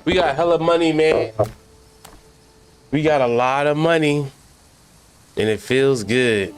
We got hella money, man. We got a lot of money, and it feels good.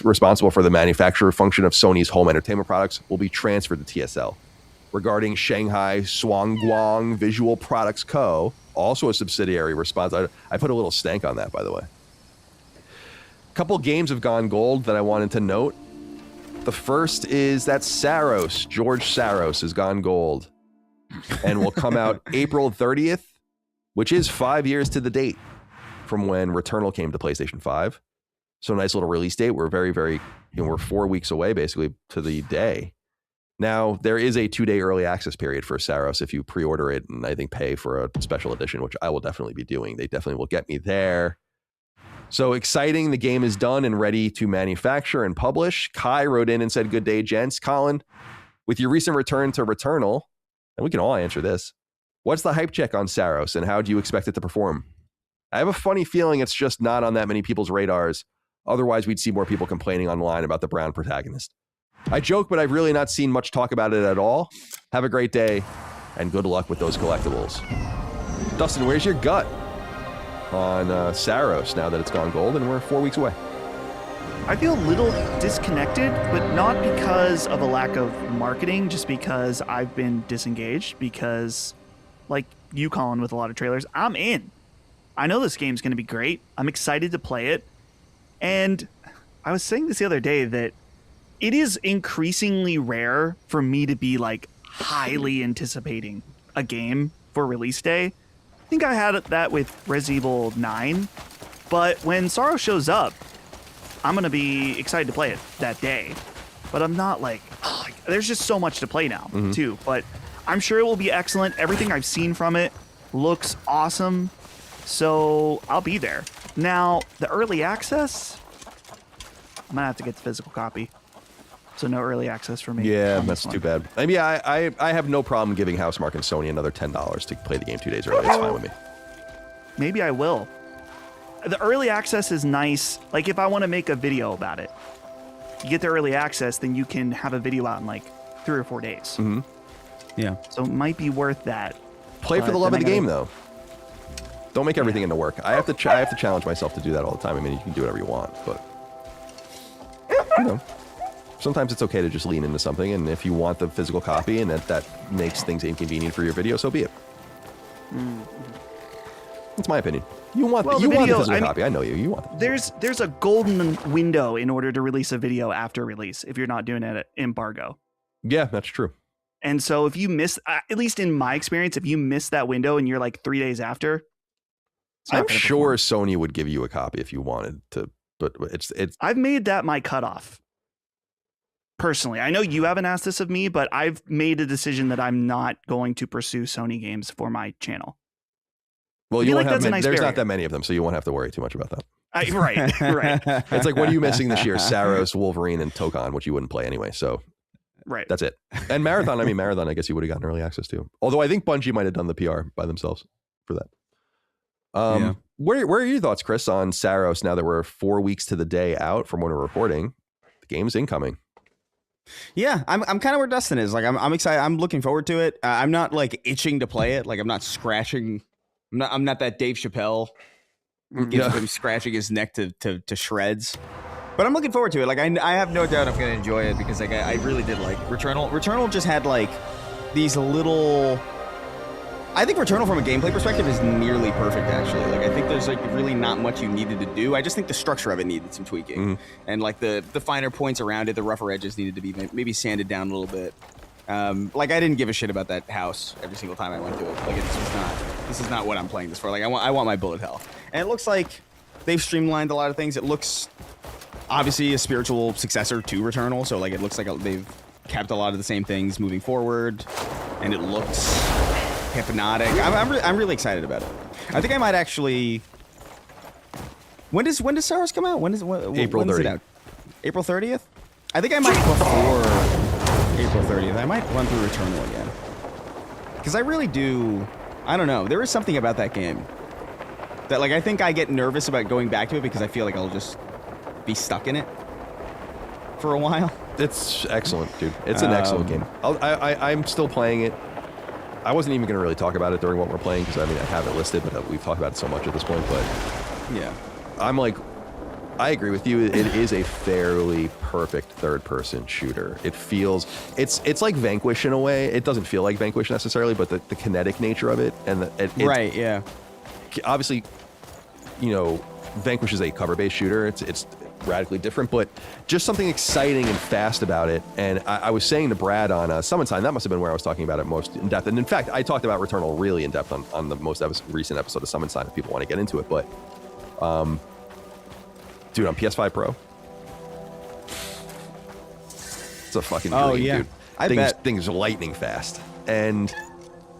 Responsible for the manufacturer function of Sony's home entertainment products will be transferred to TSL. Regarding Shanghai Shuangguang Visual Products Co., also a subsidiary, response. I put a little stank on that, by the way. A couple games have gone gold that I wanted to note. The first is that Saros, George Saros, has gone gold and will come out April 30th, which is 5 years to the date from when Returnal came to PlayStation 5. So nice little release date. We're we're 4 weeks away basically to the day. Now, there is a 2-day early access period for Saros if you pre-order it and I think pay for a special edition, which I will definitely be doing. They definitely will get me there. So exciting. The game is done and ready to manufacture and publish. Kai wrote in and said, "Good day, gents. Colin, with your recent return to Returnal," and we can all answer this, what's the hype check on Saros and how do you expect it to perform? I have a funny feeling it's just not on that many people's radars. Otherwise, we'd see more people complaining online about the brown protagonist. I joke, but I've really not seen much talk about it at all. Have a great day, and good luck with those collectibles. Dustin, where's your gut on Saros now that it's gone gold and we're 4 weeks away? I feel a little disconnected, but not because of a lack of marketing, just because I've been disengaged, because like you, Colin, with a lot of trailers, I'm in. I know this game's going to be great. I'm excited to play it. And I was saying this the other day that it is increasingly rare for me to be like highly anticipating a game for release day. I think I had that with Resident Evil 9, but when Sorrow shows up, I'm going to be excited to play it that day. But I'm not like, oh, there's just so much to play now too. But I'm sure it will be excellent. Everything I've seen from it looks awesome. So I'll be there. Now, the early access, I'm going to have to get the physical copy. So no early access for me. Yeah, that's too bad. I mean, I have no problem giving Housemarque and Sony another $10 to play the game 2 days early. It's fine with me. Maybe I will. The early access is nice. Like, if I want to make a video about it, you get the early access, then you can have a video out in like 3 or 4 days. Mm-hmm. Yeah. So it might be worth that. Play for the love of the game, though. Don't make everything into work. I have to challenge myself to do that all the time. I mean, you can do whatever you want, but you know, sometimes it's okay to just lean into something. And if you want the physical copy and that makes things inconvenient for your video, so be it. That's my opinion. You want the physical copy. I know you. You want it. There's a golden window in order to release a video after release if you're not doing it at embargo. Yeah, that's true. And so if you miss, at least in my experience, if you miss that window and you're like 3 days after, I'm sure Sony would give you a copy if you wanted to, but it's. I've made that my cutoff. Personally, I know you haven't asked this of me, but I've made a decision that I'm not going to pursue Sony games for my channel. Well, you won't have there's not that many of them, so you won't have to worry too much about that. Right. It's like, what are you missing this year? Saros, Wolverine, and Tokon, which you wouldn't play anyway. So Right. that's it. And Marathon, I guess you would have gotten early access to. Although I think Bungie might have done the PR by themselves for that. Where are your thoughts, Chris, on Saros now that we're 4 weeks to the day out from when we're recording? The game's incoming. Yeah, I'm kind of where Dustin is. Like, I'm excited. I'm looking forward to it. I'm not like itching to play it. Like, I'm not scratching. I'm not that Dave Chappelle. Him scratching his neck to shreds. But I'm looking forward to it. Like, I have no doubt I'm going to enjoy it because like I really did like Returnal. Returnal just had like these little. I think Returnal from a gameplay perspective is nearly perfect, actually. Like, I think there's like really not much you needed to do. I just think the structure of it needed some tweaking, and like the finer points around it, the rougher edges needed to be maybe sanded down a little bit. Like, I didn't give a shit about that house every single time I went to it. Like, this is not what I'm playing this for. Like, I want my bullet hell, and it looks like they've streamlined a lot of things. It looks obviously a spiritual successor to Returnal, so like it looks like they've kept a lot of the same things moving forward, and it looks hypnotic. I'm really excited about it. I think I might actually. When does Saros come out? April 30th. April 30th. I think I might before April 30th. I might run through Returnal again because I really do. I don't know. There is something about that game that like I think I get nervous about going back to it because I feel like I'll just be stuck in it for a while. It's excellent, dude. It's an excellent game. I'm still playing it. I wasn't even going to really talk about it during what we're playing because I have it listed, but we've talked about it so much at this point. But yeah, I'm like, I agree with you. It is a fairly perfect third-person shooter. It feels it's like Vanquish in a way. It doesn't feel like Vanquish necessarily, but the kinetic nature of it and right, yeah. Obviously, Vanquish is a cover-based shooter. It's radically different, but just something exciting and fast about it. And I was saying to Brad on Summon Sign, that must have been where I was talking about it most in depth. And in fact, I talked about Returnal really in depth on the most recent episode of Summon Sign if people want to get into it. But, dude, on PS5 Pro, it's a fucking dream, dude. Things are lightning fast. And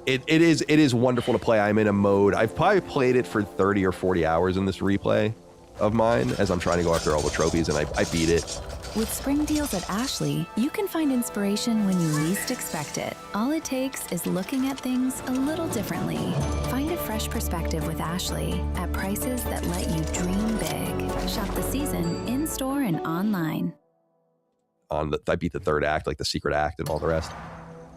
it is wonderful to play. I'm in a mode. I've probably played it for 30 or 40 hours in this replay of mine as I'm trying to go after all the trophies, and I beat it. With spring deals at Ashley, you can find inspiration when you least expect it. All it takes is looking at things a little differently. Find a fresh perspective with Ashley at prices that let you dream big. Shop the season in-store and online. I beat the third act, like the secret act and all the rest.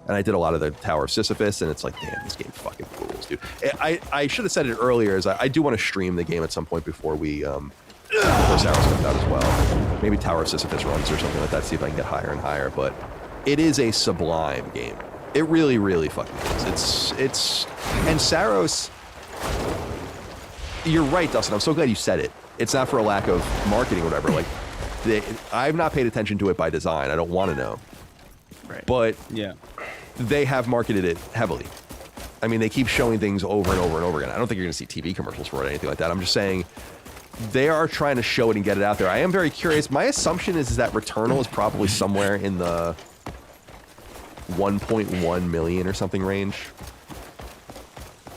And I did a lot of the Tower of Sisyphus, and it's like, damn, this game fucking rules, dude. I should have said it earlier, is I do want to stream the game at some point before before Saros comes out as well. Maybe Tower of Sisyphus runs or something like that, see if I can get higher and higher. But it is a sublime game. It really, really fucking is. And Saros, you're right, Dustin. I'm so glad you said it. It's not for a lack of marketing or whatever. Like, I've not paid attention to it by design. I don't want to know. Right. But yeah, they have marketed it heavily. I mean, they keep showing things over and over and over again. I don't think you're going to see TV commercials for it or anything like that. I'm just saying they are trying to show it and get it out there. I am very curious. My assumption is that Returnal is probably somewhere in the 1.1 million or something range.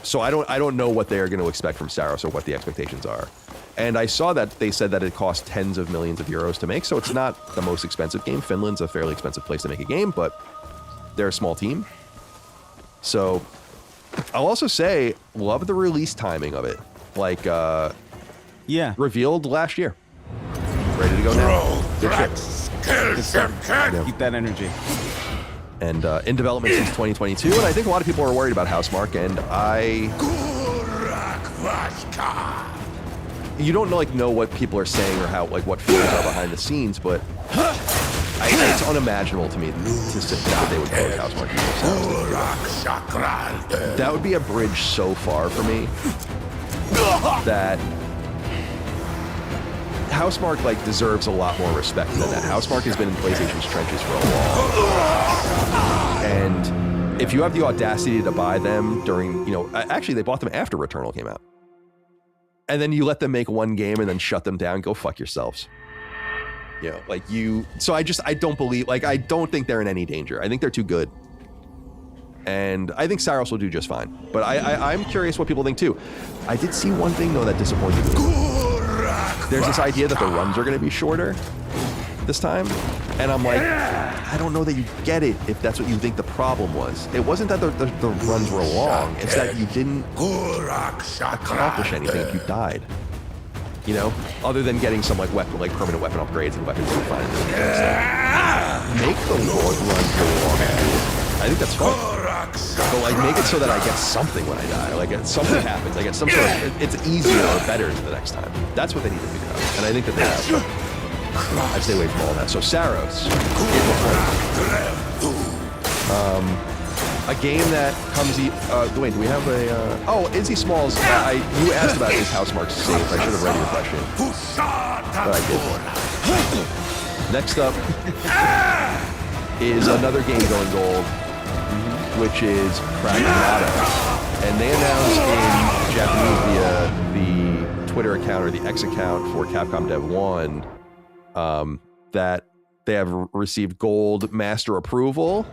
So I don't know what they are going to expect from Saros or what the expectations are. And I saw that they said that it cost tens of millions of euros to make, so it's not the most expensive game. Finland's a fairly expensive place to make a game, but they're a small team. So I'll also say, love the release timing of it. Like, revealed last year. Ready to go now. Good shit. Keep that energy. And in development since 2022, and I think a lot of people are worried about Housemarque, and you don't know what people are saying or how what feelings are behind the scenes, but it's unimaginable to me to sit that they would close Housemarque. That would be a bridge so far for me that Housemarque deserves a lot more respect than that. Housemarque has been in PlayStation's trenches for a long time, and if you have the audacity to buy them during, actually they bought them after Returnal came out. And then you let them make one game and then shut them down. Go fuck yourselves. So I don't believe, I don't think they're in any danger. I think they're too good. And I think Saros will do just fine. But I'm curious what people think too. I did see one thing though that disappointed me. there's this idea that the runs are going to be shorter this time, and I'm like, I don't know that you get it if that's what you think the problem was. It wasn't that the runs were long, it's that you didn't accomplish anything if you died. You know, other than getting some like permanent weapon upgrades and weapons you find. Make the runs go long. I think that's fun. But like, make it so that I get something when I die. Like, something happens. I get some sort of, it's easier or better the next time. That's what they need to figure out. And I think that they have. I stay away from all that. So Saros, a game that comes. Wait, do we have a? Oh, Izzy Smalls. You asked about his Housemarque save. I should have read your question, but I did. Next up is another game going gold, which is Pragmata, and they announced in Japanese via the Twitter account or the X account for Capcom Dev 1 that they have received gold master approval,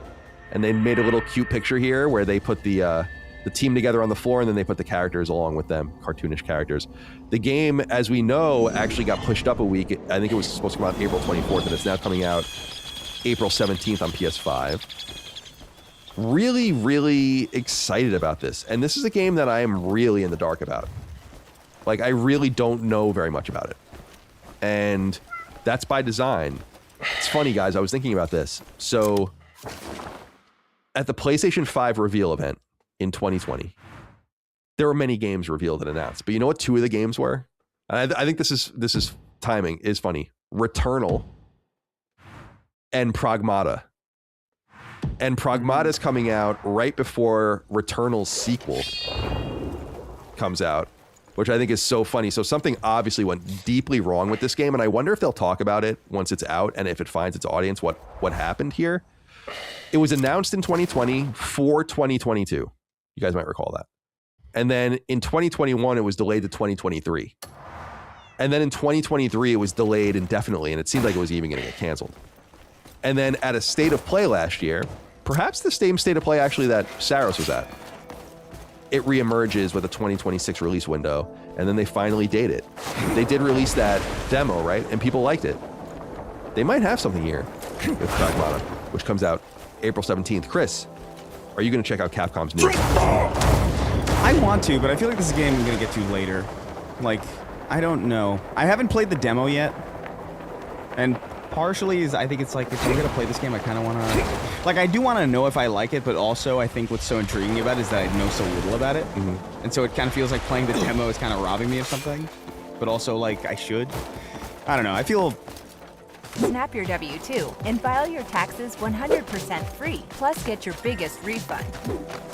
and they made a little cute picture here where they put the team together on the floor, and then they put the characters along with them, cartoonish characters. The game, as we know, actually got pushed up a week. I think it was supposed to come out April 24th, and it's now coming out April 17th on PS5. Really, really excited about this. And this is a game that I am really in the dark about. Like, I really don't know very much about it. And that's by design. It's funny, guys. I was thinking about this. So, at the PlayStation 5 reveal event in 2020, there were many games revealed and announced. But you know what 2 of the games were? I think this is timing is funny. Returnal and Pragmata. And Pragmata is coming out right before Returnal's sequel comes out, which I think is so funny. So something obviously went deeply wrong with this game, and I wonder if they'll talk about it once it's out and if it finds its audience, what happened here. It was announced in 2020 for 2022. You guys might recall that. And then in 2021, it was delayed to 2023. And then in 2023, it was delayed indefinitely, and it seemed like it was even going to get canceled. And then at a State of Play last year, perhaps the same State of Play actually that Saros was at, it reemerges with a 2026 release window, and then they finally date it. They did release that demo, right? And people liked it. They might have something here with Pragmata, which comes out April 17th. Chris, are you going to check out Capcom's new? I want to, but I feel like this is a game I'm going to get to later. Like, I don't know. I haven't played the demo yet, and partially is I think it's like, if I'm going to play this game, I kind of want to... Like, I do want to know if I like it, but also I think what's so intriguing about it is that I know so little about it. Mm-hmm. And so it kind of feels like playing the demo is kind of robbing me of something, but also, like, I should. I don't know. I feel... Snap your W-2 and file your taxes 100% free, plus get your biggest refund.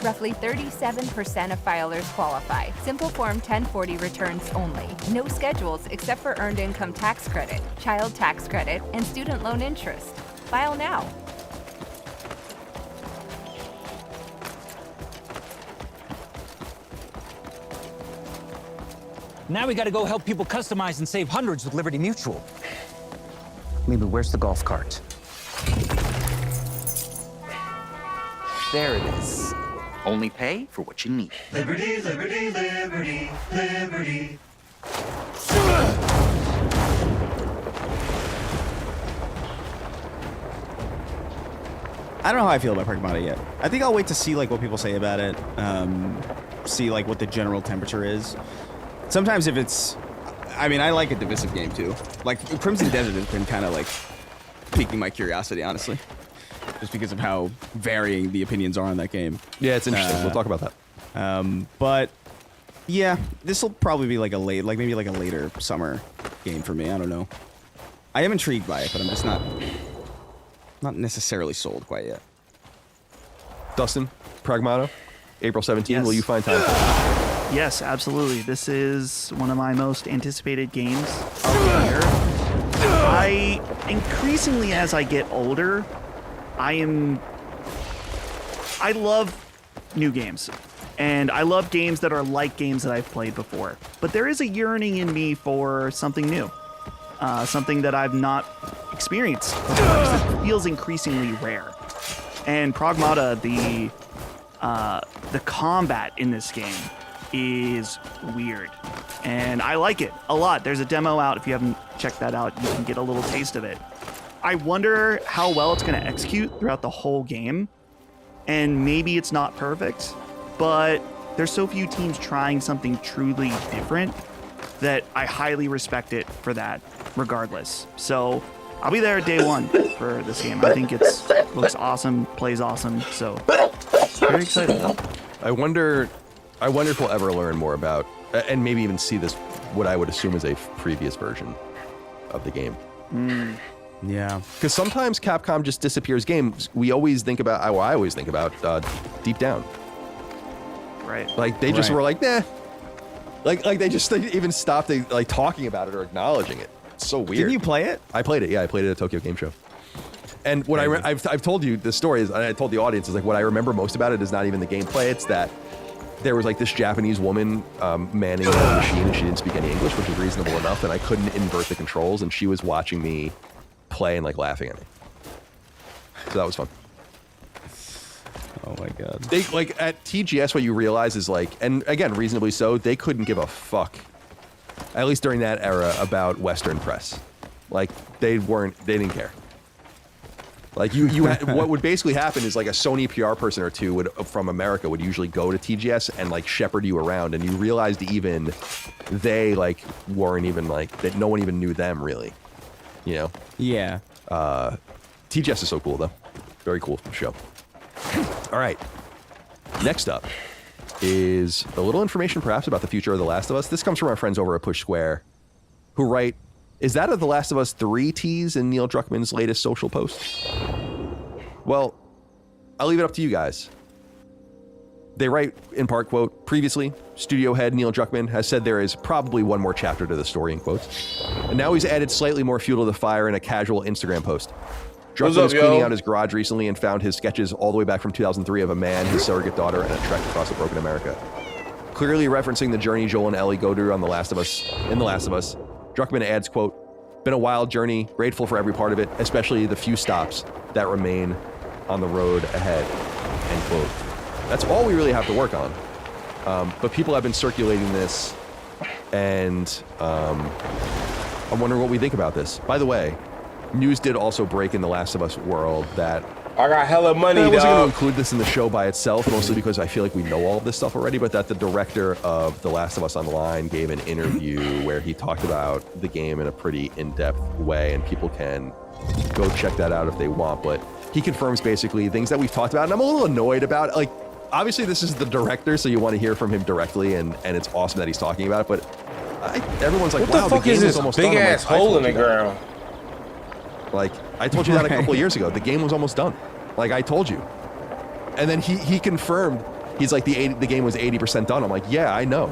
Roughly 37% of filers qualify. Simple Form 1040 returns only. No schedules except for Earned Income Tax Credit, Child Tax Credit, and Student Loan Interest. File now. Now we gotta go help people customize and save hundreds with Liberty Mutual. Maybe where's the golf cart? There it is. Only pay for what you need. Liberty, liberty, liberty, liberty. I don't know how I feel about Pragmata yet. I think I'll wait to see like what people say about it, see like what the general temperature is. Sometimes if it's... I mean, I like a divisive game, too. Like, Crimson Desert has been kind of, like, piquing my curiosity, honestly. Just because of how varying the opinions are on that game. Yeah, it's interesting. We'll talk about that. But, yeah, this will probably be, like, maybe, like, a later summer game for me. I don't know. I am intrigued by it, but I'm just not necessarily sold quite yet. Dustin, Pragmata, April 17th. Yes. Will you find time for it? Yes, absolutely. This is one of my most anticipated games of the year. I increasingly, as I get older, I love new games. And I love games that are like games that I've played before. But there is a yearning in me for something new. Something that I've not experienced before, 'cause it feels increasingly rare. And Pragmata, the combat in this game is weird. and I like it a lot. There's a demo out. If you haven't checked that out, you can get a little taste of it. I wonder how well it's going to execute throughout the whole game, and maybe it's not perfect, but there's so few teams trying something truly different that I highly respect it for that regardless. So I'll be there day one for this game. I think looks awesome, plays awesome, so very excited. I wonder if we'll ever learn more about, and maybe even see this, what I would assume is a previous version of the game. Yeah. Because sometimes Capcom just disappears games. I always think about Deep Down. Right. Like they just were like, nah. Like they even stopped like talking about it or acknowledging it. It's so weird. Didn't you play it? I played it. Yeah, I played it at Tokyo Game Show. And what I've told you the story is, and I told the audience, is like what I remember most about it is not even the gameplay. It's that there was like this Japanese woman manning the machine, and she didn't speak any English, which was reasonable enough, and I couldn't invert the controls, and she was watching me play and like laughing at me. So that was fun. Oh my god. They like at TGS, what you realize is like, and again, reasonably so, they couldn't give a fuck, at least during that era, about Western press. Like they didn't care. Like you had, what would basically happen is like a Sony PR person or two from America would usually go to TGS and like shepherd you around, and you realized even they like weren't even like that. No one even knew them really, you know? Yeah. TGS is so cool though. Very cool show. All right. Next up is a little information perhaps about the future of The Last of Us. This comes from our friends over at Push Square, who write, is that a The Last of Us 3 tease in Neil Druckmann's latest social post? Well, I'll leave it up to you guys. They write, in part, quote, previously, studio head Neil Druckmann has said there is probably one more chapter to the story, in quotes. And now he's added slightly more fuel to the fire in a casual Instagram post. Druckmann was cleaning out his garage recently and found his sketches all the way back from 2003 of a man, his surrogate daughter, and a trek across a broken America. Clearly referencing the journey Joel and Ellie go through on The Last of Us, Druckmann adds, quote, been a wild journey, grateful for every part of it, especially the few stops that remain on the road ahead, end quote. That's all we really have to work on. But people have been circulating this, and I'm wondering what we think about this. By the way, news did also break in the Last of Us world that I got hella money, I wasn't going to dog. include this in the show by itself, mostly because I feel like we know all of this stuff already, but that the director of The Last of Us Online gave an interview where he talked about the game in a pretty in-depth way, and people can go check that out if they want. But he confirms basically things that we've talked about, and I'm a little annoyed about. Like, obviously this is the director, so you want to hear from him directly, and it's awesome that he's talking about it, but everyone's like, What wow, the fuck the game is is this almost big done. I'm ass like, I hole told in the you that. ground? Like, I told you that a couple of years ago. The game was almost done. Like, I told you. And then he confirmed, he's like, the game was 80% done. I'm like, yeah, I know.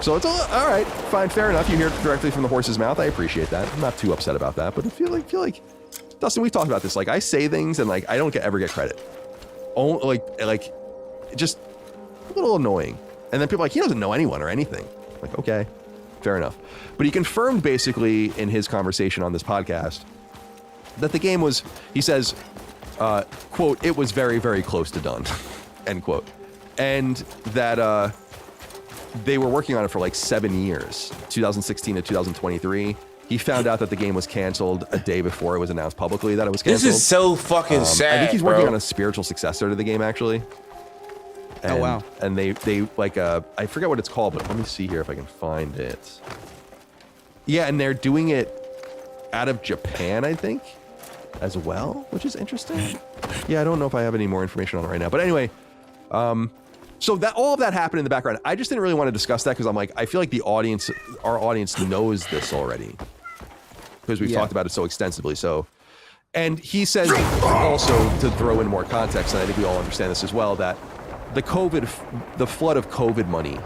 So it's all right, fine, fair enough. You hear it directly from the horse's mouth. I appreciate that. I'm not too upset about that, but I feel like, Dustin, we've talked about this. Like, I say things and like, I don't ever get credit. Oh, like, just a little annoying. And then people are like, he doesn't know anyone or anything. I'm like, okay, fair enough. But he confirmed basically in his conversation on this podcast that the game was, he says, quote, it was very, very close to done, end quote. And that they were working on it for like 7 years, 2016 to 2023. He found out that the game was canceled a day before it was announced publicly that it was canceled. This is so fucking sad. I think he's working bro. on a spiritual successor to the game, actually. And, Oh, wow. And they like, I forget what it's called, but let me see here if I can find it. Yeah, and they're doing it out of Japan, I think, as well, which is interesting. Yeah, I don't know if I have any more information on it right now. But anyway, so that all of that happened in the background. I just didn't really want to discuss that because I'm like, I feel like our audience knows this already because we've talked about it so extensively. So, and he says also, to throw in more context, and I think we all understand this as well, that the flood of COVID money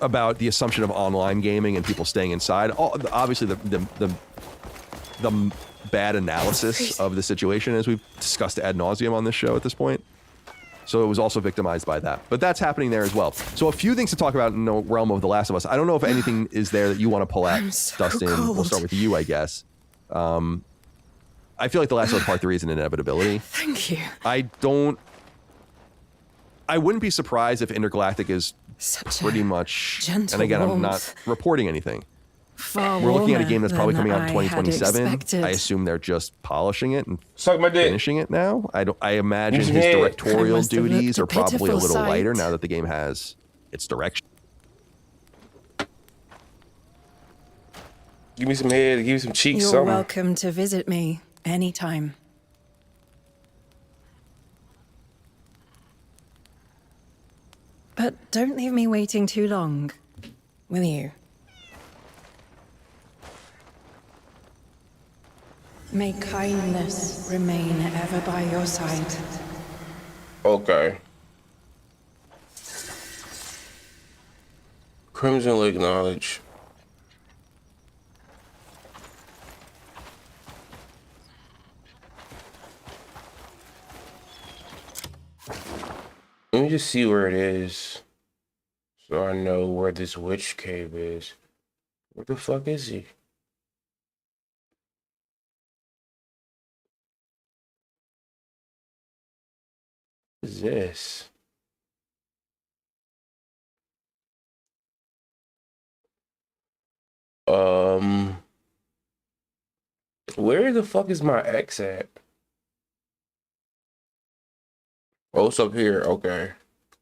about the assumption of online gaming and people staying inside, obviously the bad analysis of the situation, as we've discussed ad nauseum on this show at this point. So it was also victimized by that. But that's happening there as well. So a few things to talk about in the realm of The Last of Us. I don't know if anything is there that you want to pull out, Dustin. We'll start with you, I guess. I feel like The Last of Us Part 3 is an inevitability. Thank you. I wouldn't be surprised if Intergalactic is Such pretty a much. gentle And again, I'm not warmth. reporting anything. Far We're looking at a warmer game that's probably than coming out in I had 2027. expected. I assume they're just polishing it and Suck my dick. finishing it now. I imagine Who's his mad? directorial I must have duties looked are a probably a pitiful little lighter sight. now that the game has its direction. Give me some head. Give me some cheeks. You're Something. welcome to visit me anytime. But don't leave me waiting too long, will you? May kindness remain ever by your side. Okay. Crimson will acknowledge. Let me just see where it is, so I know where this witch cave is. Where the fuck is he? What is this? Where the fuck is my ex at? Oh, it's up here. Okay.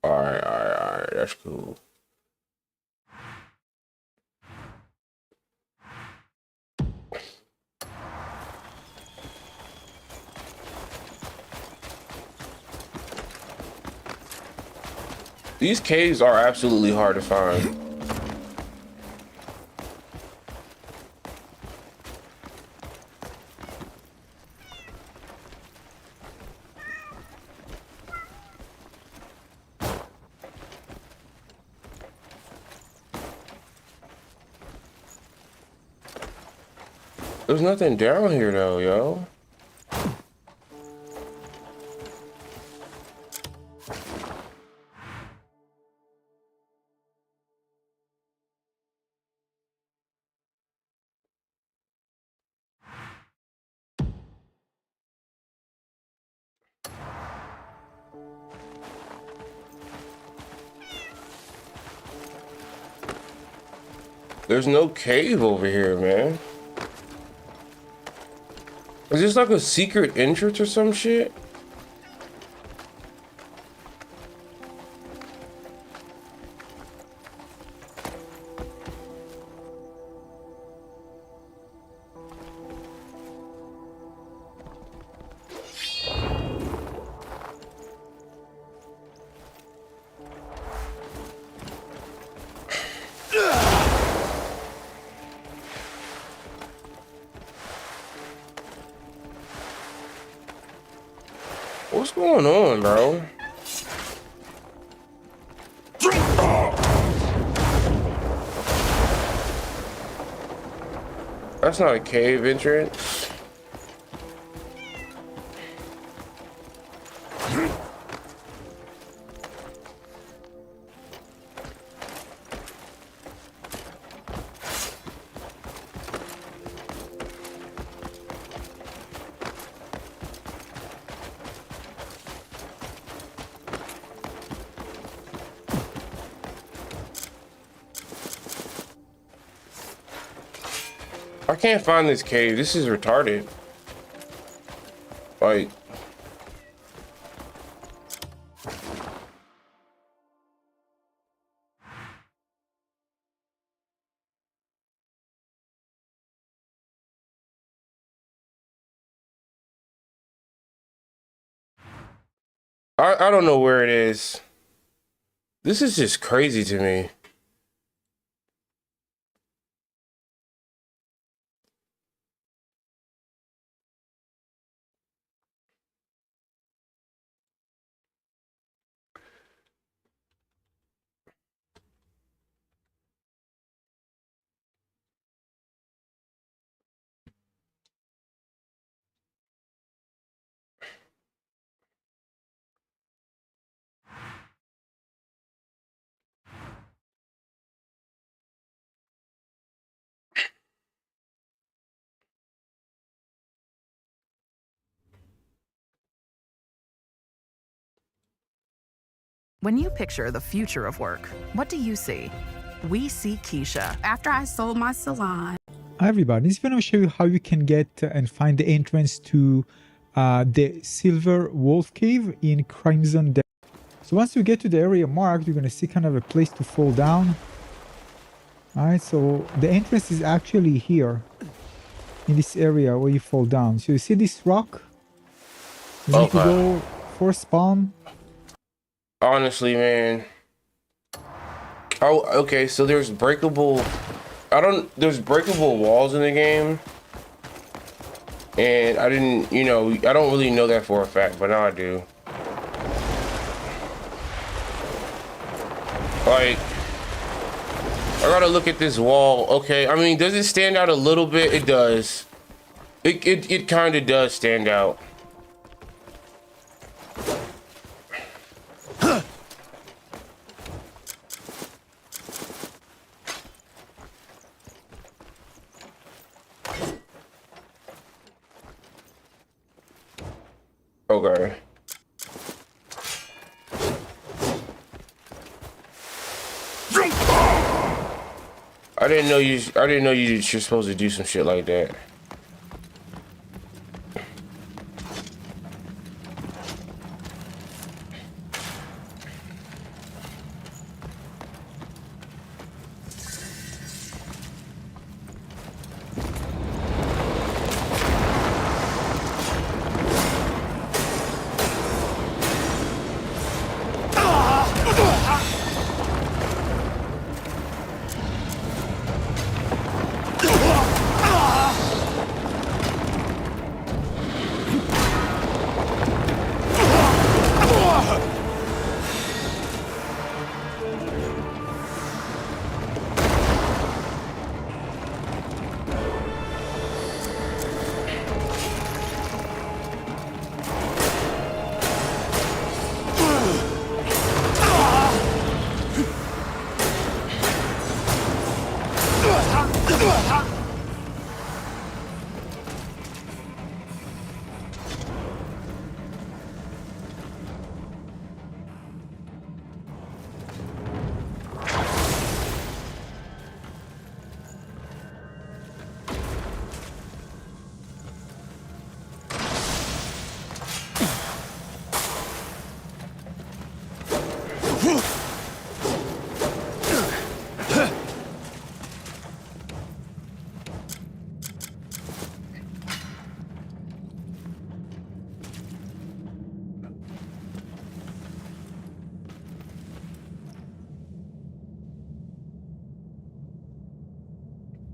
Alright. That's cool. These caves are absolutely hard to find. There's nothing down here though, yo. There's no cave over here, man. Is this like a secret entrance or some shit? What's going on, bro? That's not a cave entrance. I can't find this cave. This is retarded. Like, I don't know where it is. This is just crazy to me. When you picture the future of work, what do you see? We see Keisha. After I sold my salon. Hi everybody, in this video I'm going to show you how you can get and find the entrance to the Silver Wolf Cave in Crimson Desert. So once you get to the area marked, you're going to see kind of a place to fall down. Alright, so the entrance is actually here in this area where you fall down. So you see this rock? You need to go for spawn. Honestly, man. Oh, okay, so there's breakable... there's breakable walls in the game. And I didn't, you know, I don't really know that for a fact, but now I do. Like, I gotta look at this wall. Okay, I mean, does it stand out a little bit? It does. It kind of does stand out. Okay. I didn't know you're supposed to do some shit like that.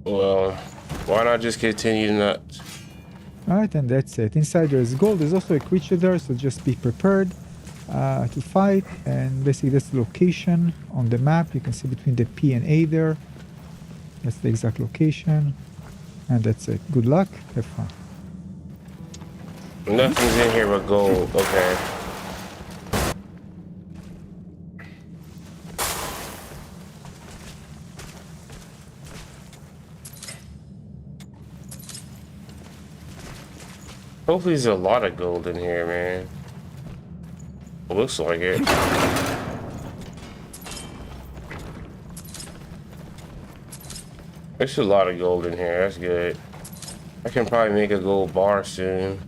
Well, why not just continue to not... Alright, and that's it. Inside there is gold. There's also a creature there, so just be prepared to fight. And basically that's the location on the map. You can see between the P and A there. That's the exact location. And that's it. Good luck. Have fun. Nothing's in here but gold. Okay. Hopefully there's a lot of gold in here, man. It looks like it. There's a lot of gold in here. That's good. I can probably make a gold bar soon.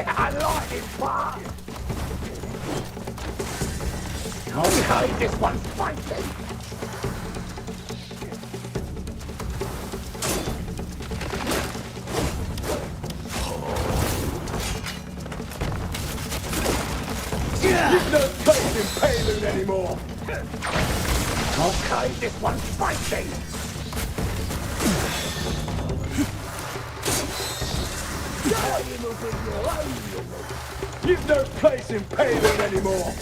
I like this part. Okay, this one's spicy. There's no place in Payloon anymore. Okay, this one's spicy. You've no place in Payloon anymore.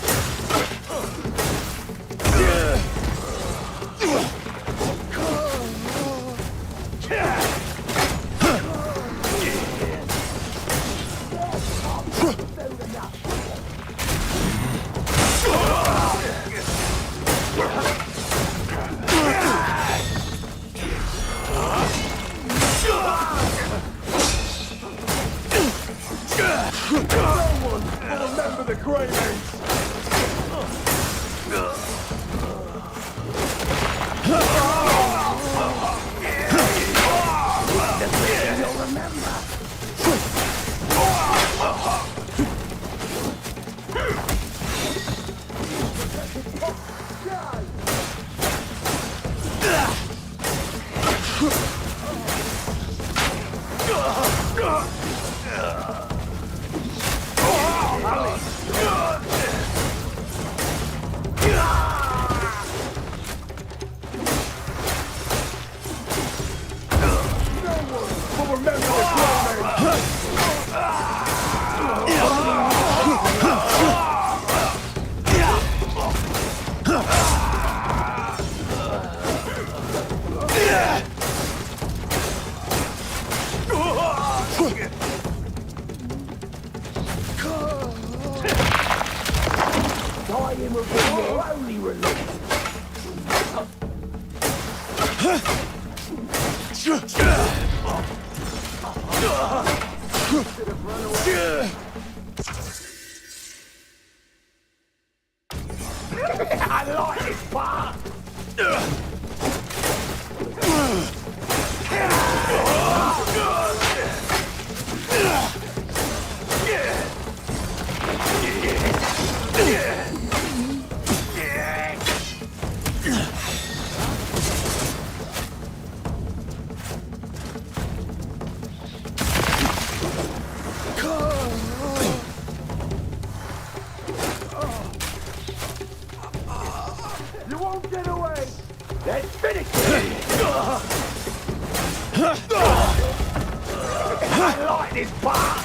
Remember the Grey Mace! You'll remember! Dying will be your only release. I like this part. You won't get away. Let's finish it. I like this part.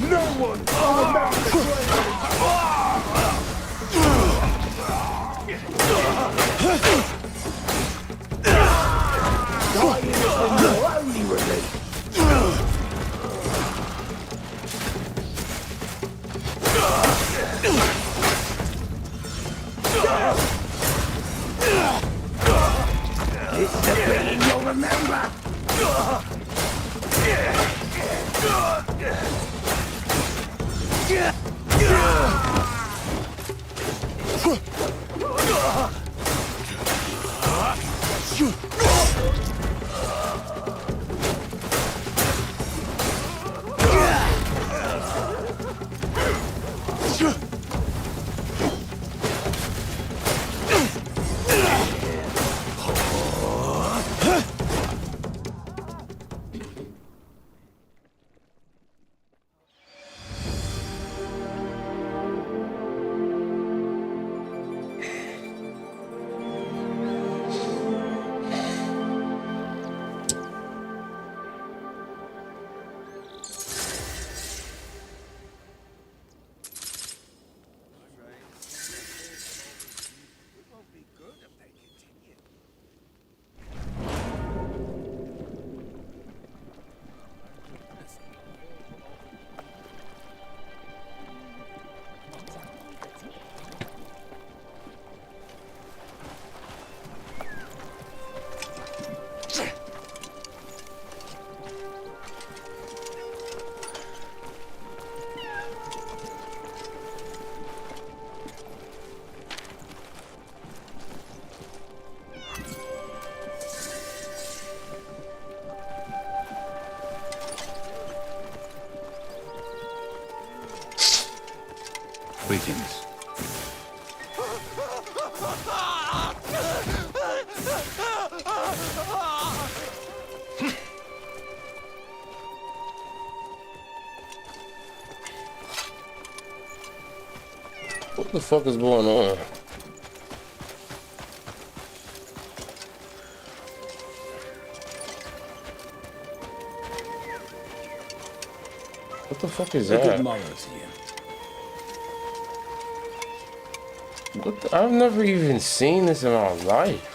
No one will remember the dying is your only relief. It's the pain you'll remember. Greetings. What the fuck is going on? What the fuck is A good that? morrow to you. What the, I've never even seen this in my life.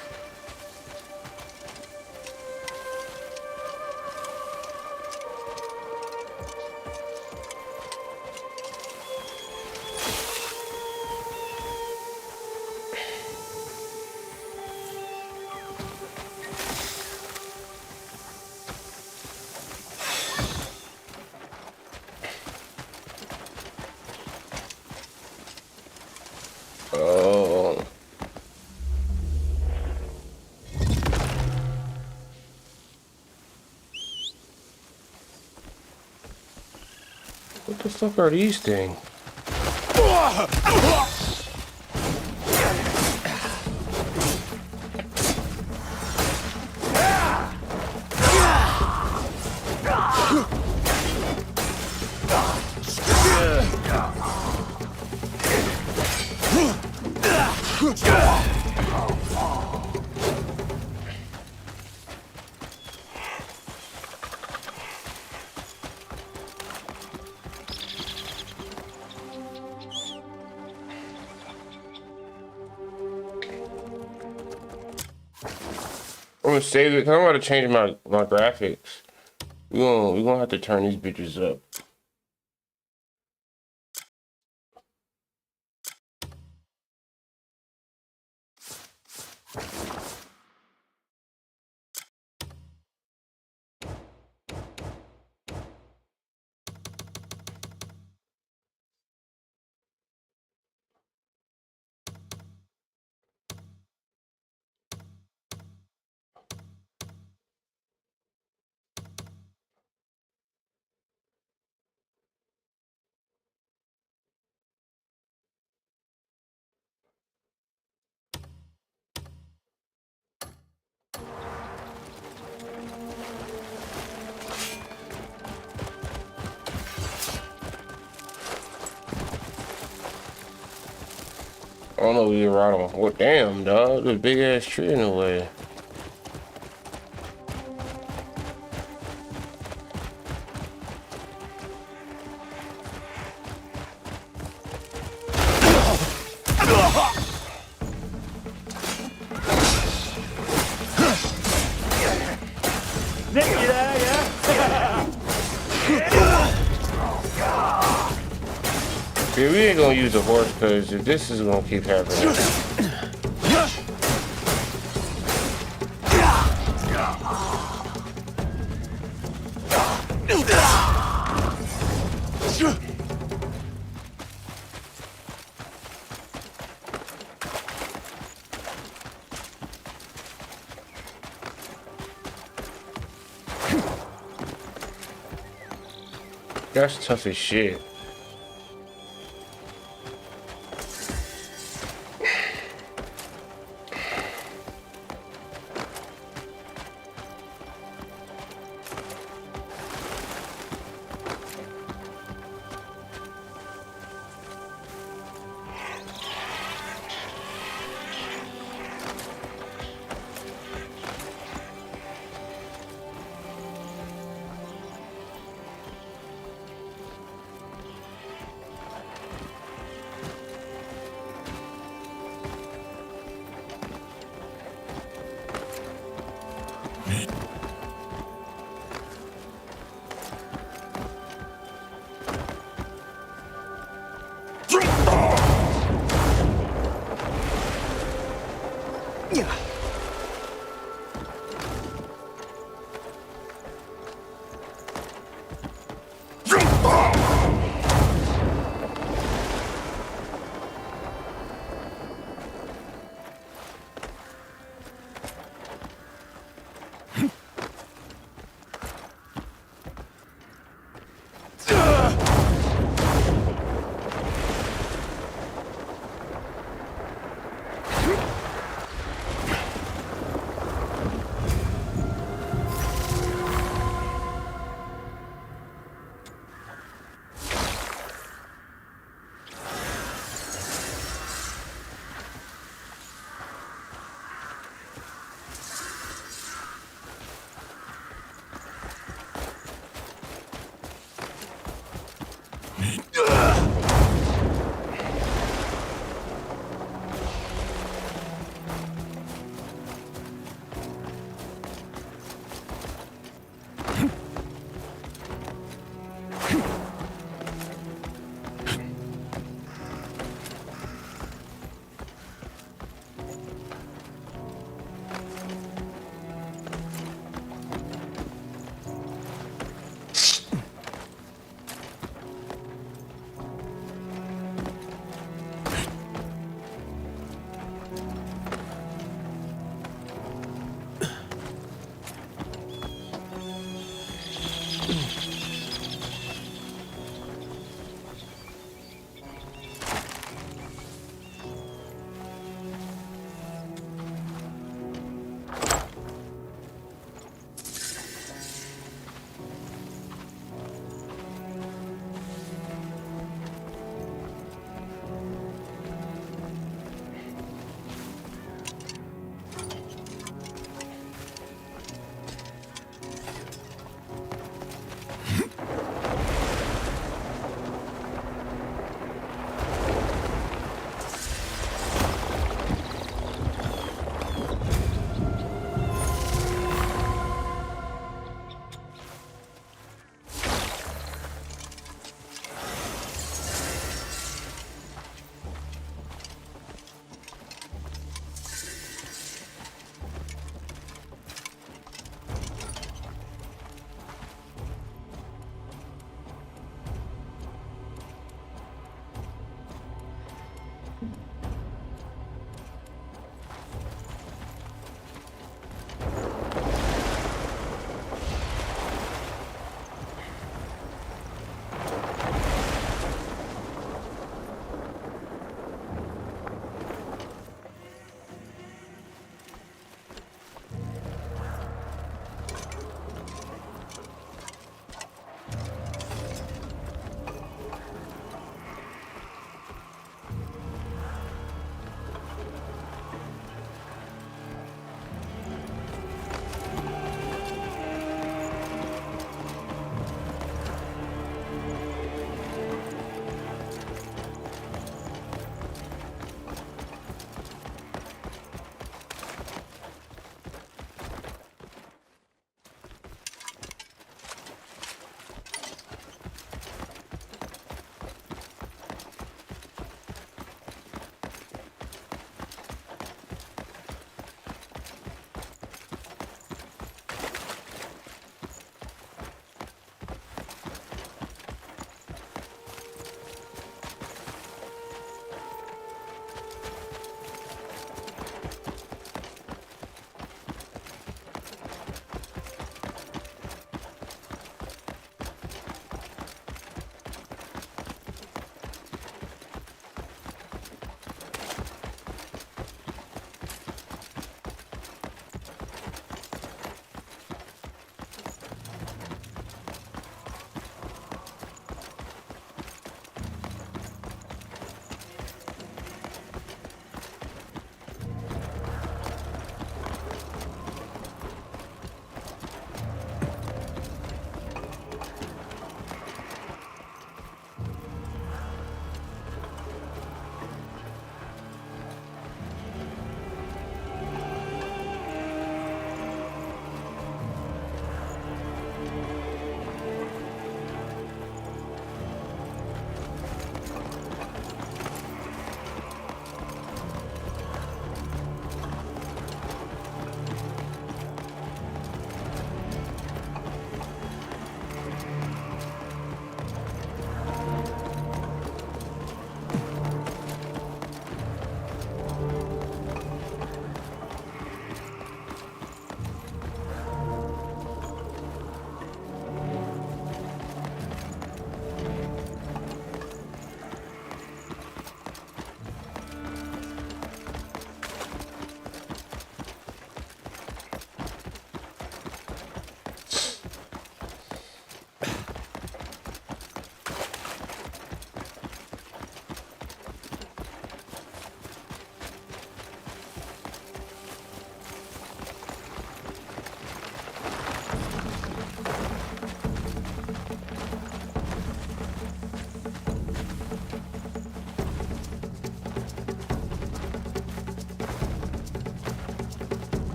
Oh. What the fuck are these things? I'm gonna save it because I'm gonna change my graphics. We're gonna have to turn these bitches up. I don't know if you're right on. Well, damn, dog. There's a big ass tree in the way. Nick, you there, yeah? Yeah, we ain't gonna use a horse because this is gonna keep happening. That's tough as shit.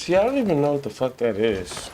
See, I don't even know what the fuck that is.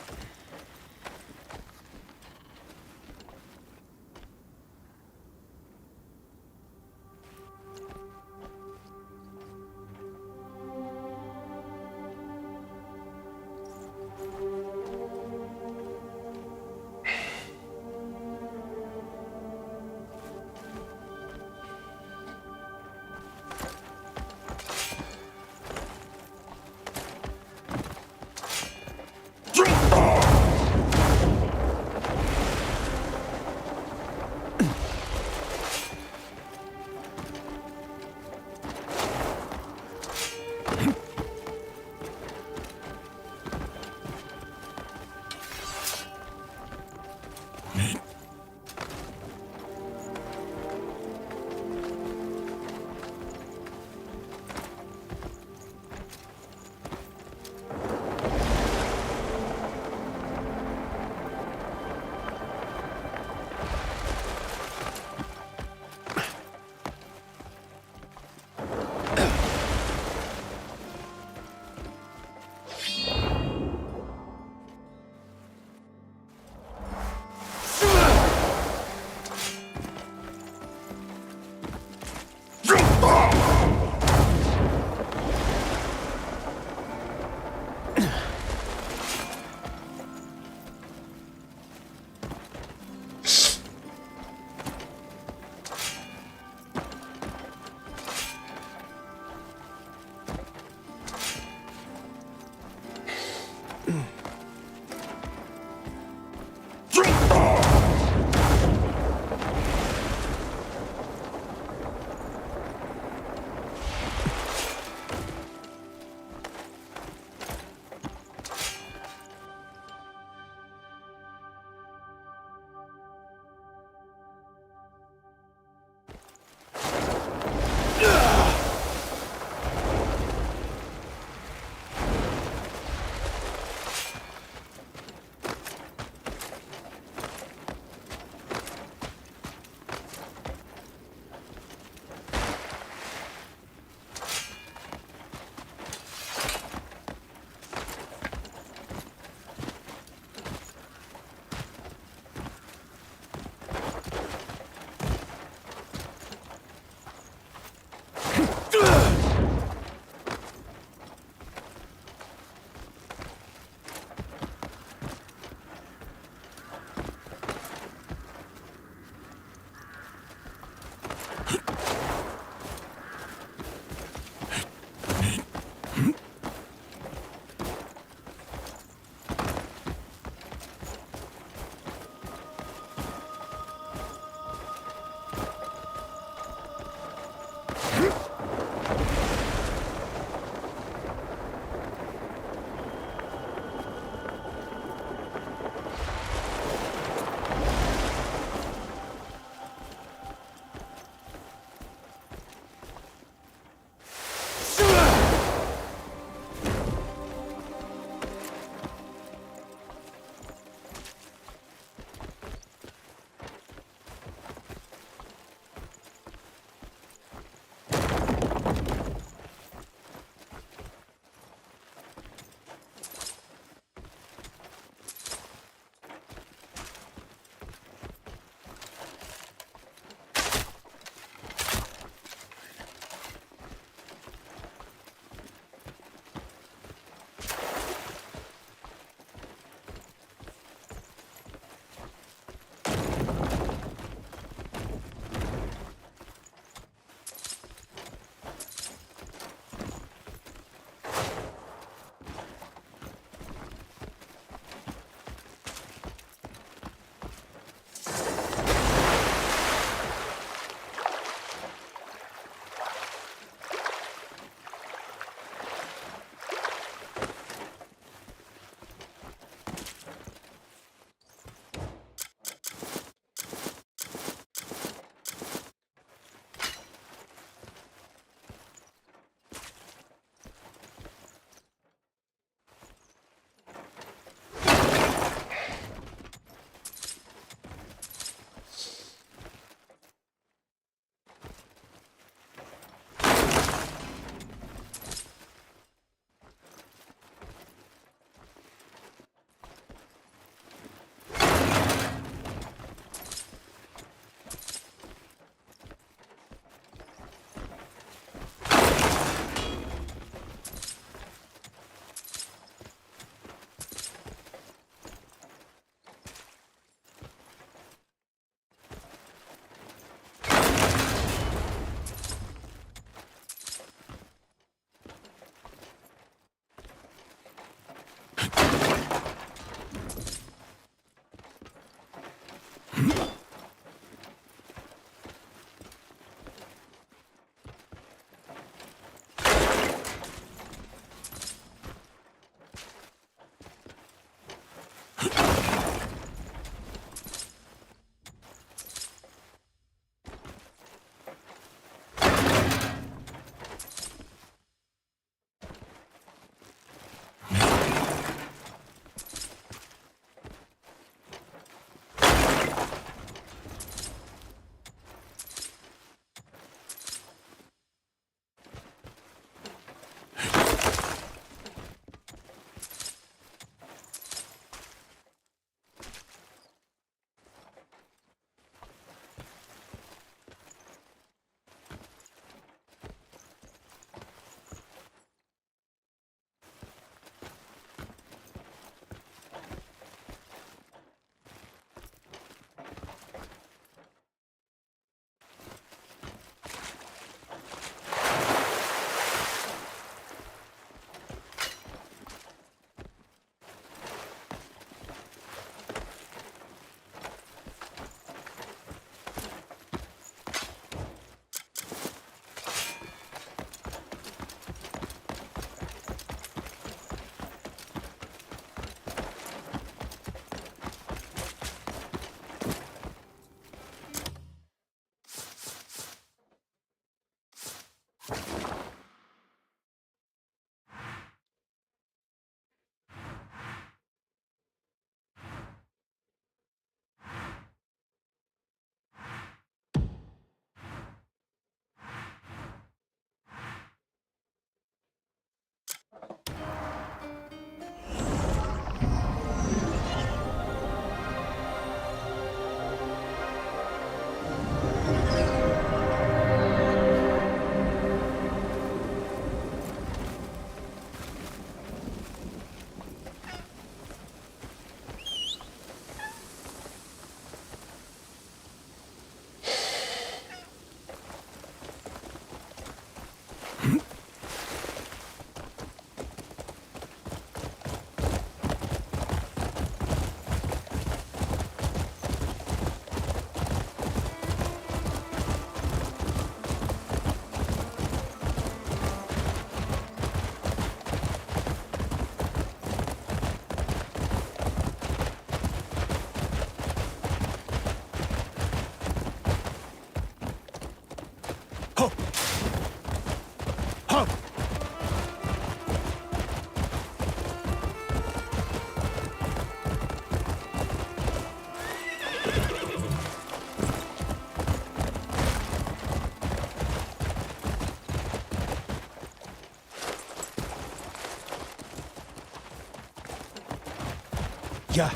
Yeah.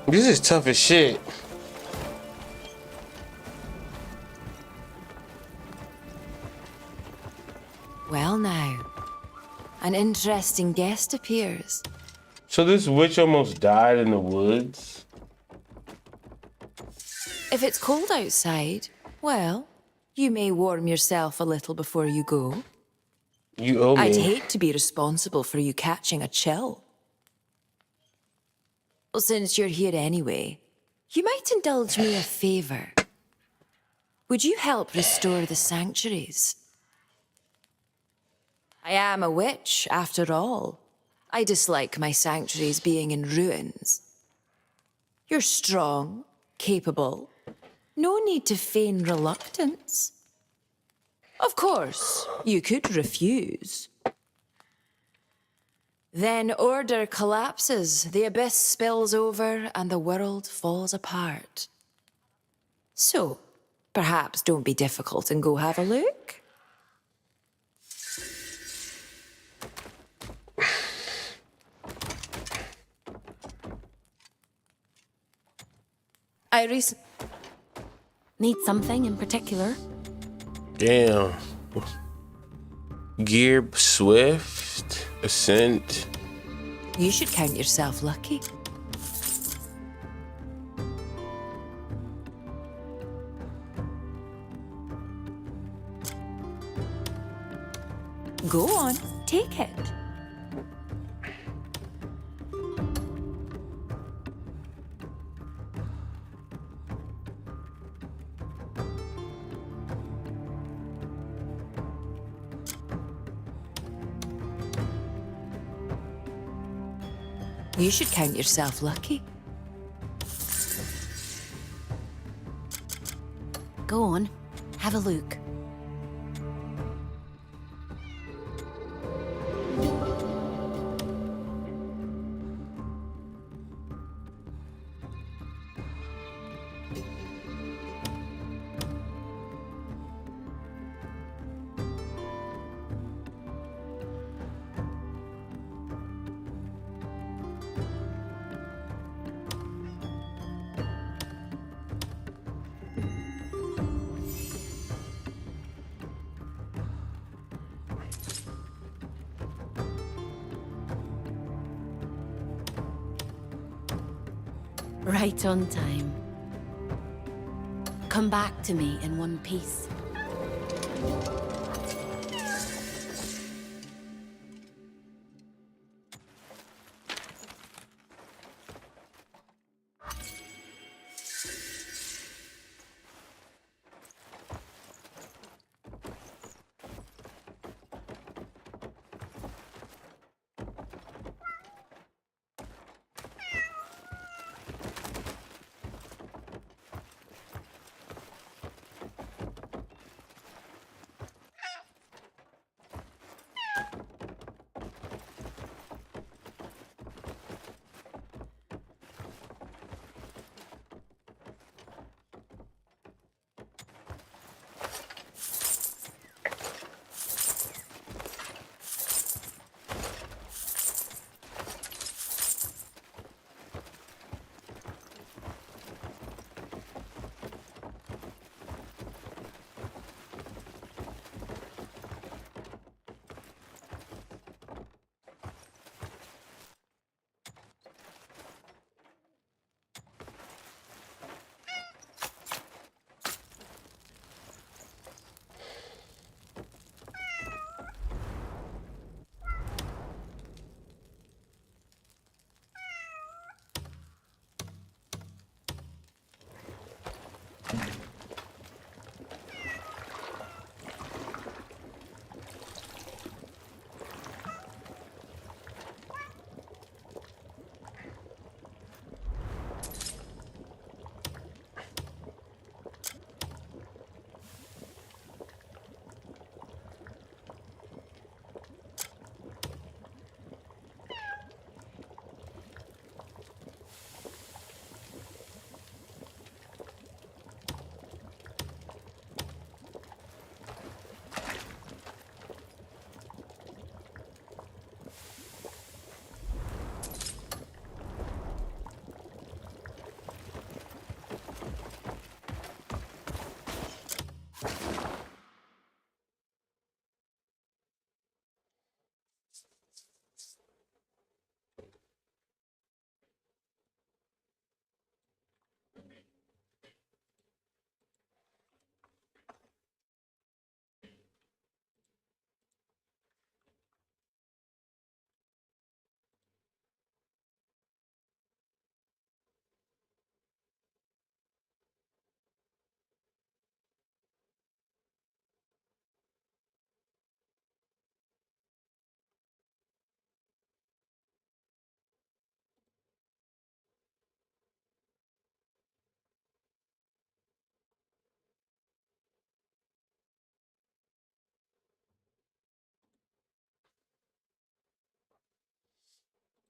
This is tough as shit. Well now, an interesting guest appears. So this witch almost died in the woods? If it's cold outside, well, you may warm yourself a little before you go. You owe me. I'd hate to be responsible for you catching a chill. Well, since you're here anyway, you might indulge me a favor. Would you help restore the sanctuaries? I am a witch, after all. I dislike my sanctuaries being in ruins. You're strong, capable. No need to feign reluctance. Of course, you could refuse. Then order collapses, the abyss spills over, and the world falls apart. So, perhaps don't be difficult and go have a look. Need something in particular? Damn. Gear swift, ascent. You should count yourself lucky. Go on, take it. You should count yourself lucky. Go on, have a look. Right on time. Come back to me in one piece.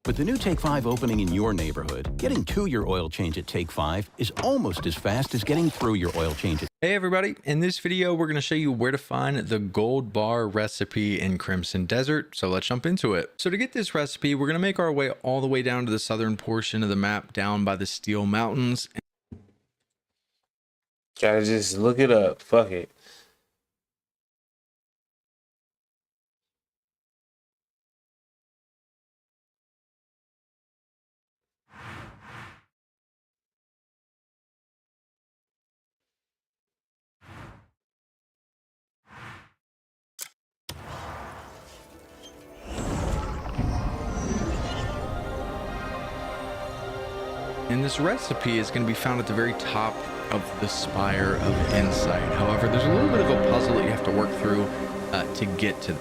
With the new Take 5 opening in your neighborhood, getting to your oil change at Take 5 is almost as fast as getting through your oil change. Hey everybody, in this video we're going to show you where to find the gold bar recipe in Crimson Desert, so let's jump into it. So to get this recipe, we're going to make our way all the way down to the southern portion of the map, down by the Steel Mountains. Gotta just look it up, fuck it. And this recipe is going to be found at the very top of the Spire of Insight. However, there's a little bit of a puzzle that you have to work through to get to.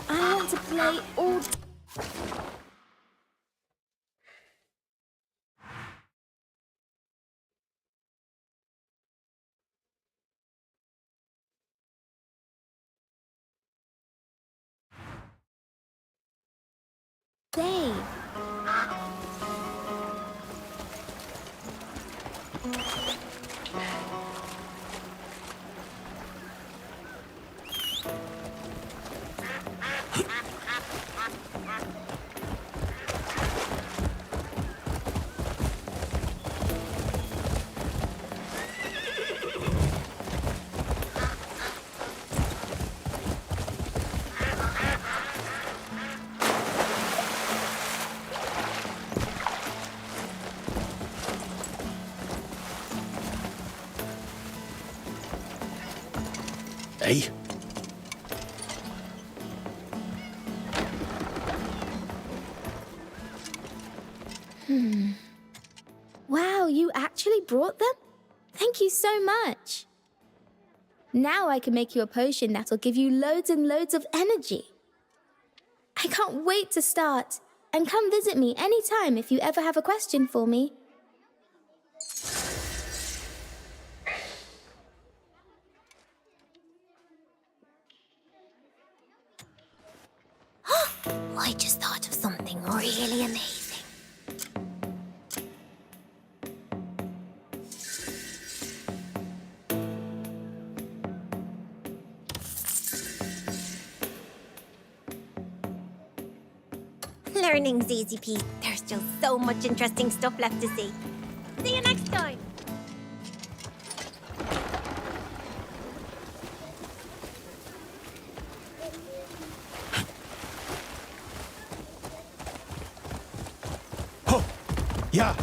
I want to play all day. Hey. Wow, you actually brought them? Thank you so much. Now I can make you a potion that'll give you loads and loads of energy. I can't wait to start. And come visit me anytime if you ever have a question for me. I just thought of something really amazing. Learning's easy peasy. There's still so much interesting stuff left to see. See you next time. Yeah.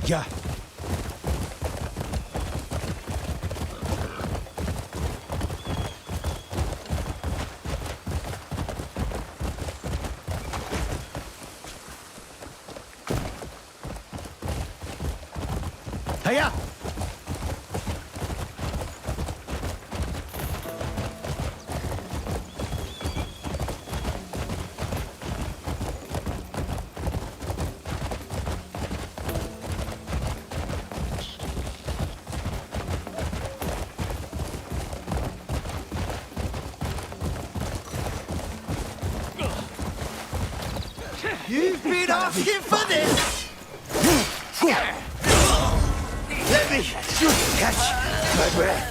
Yeah. You've been asking for this! Let me catch my breath.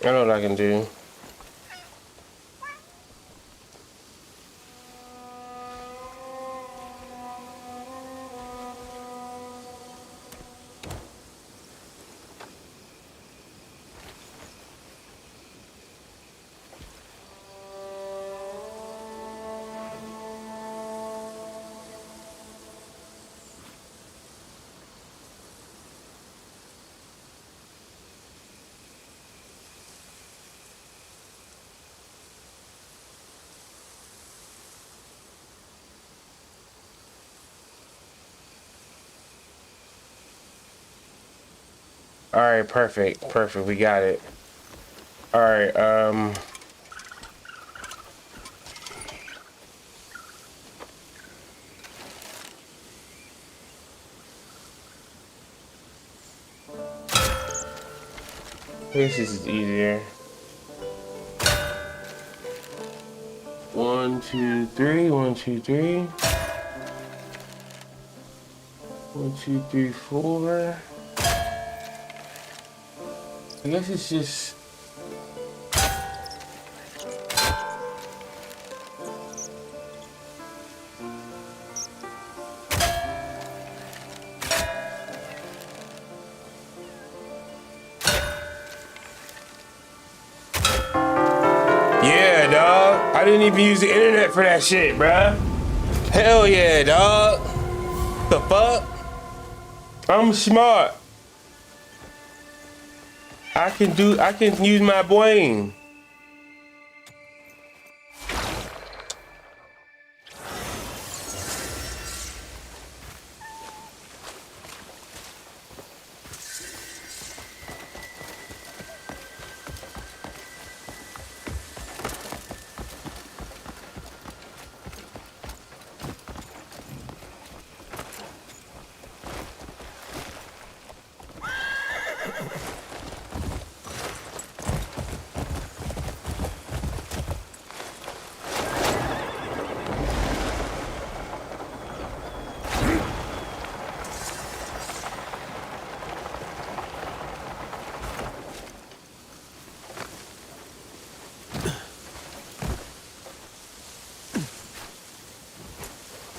I know what I can do. All right, perfect, perfect. We got it. All right, this is easier. 1, 2, 3. 1, 2, 3. 1, 2, 3, 4. I guess it's just. Yeah, dog. I didn't even use the internet for that shit, bruh. Hell yeah, dog. The fuck? I'm smart. I can use my brain.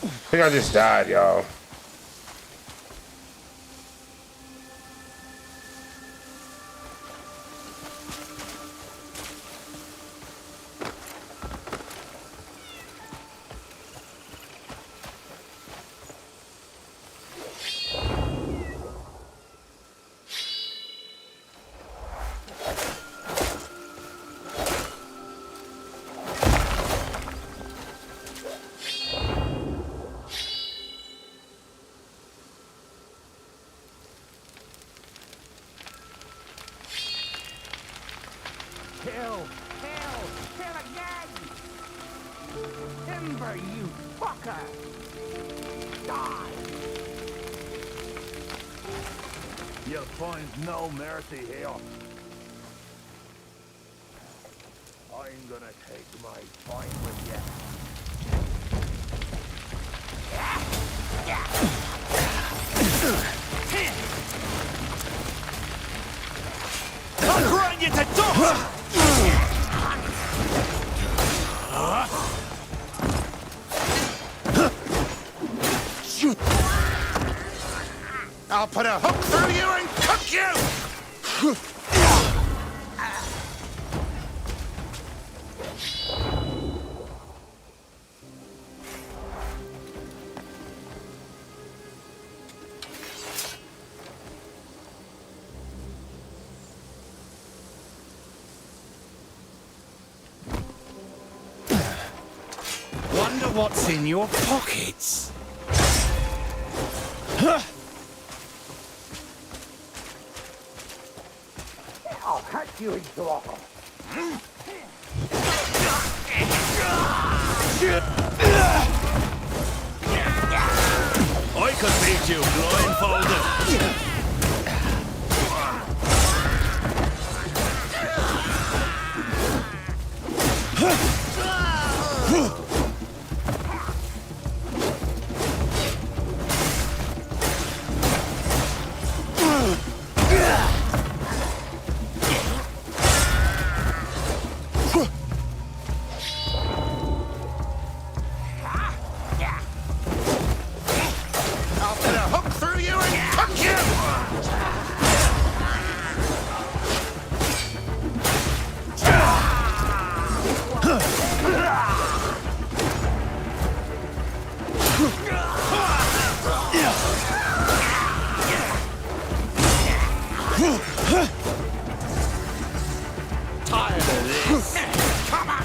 I think I just died, y'all. Remember, you fucker! Die! You'll find no mercy here. I'm gonna take my time with you. I'll grind you to dust! I'll put a hook through you and cook you! Wonder what's in your pockets. I'll hack you into a... I could beat you blindfolded. I'll put a hook through you and cook you! Tired of this. Come on!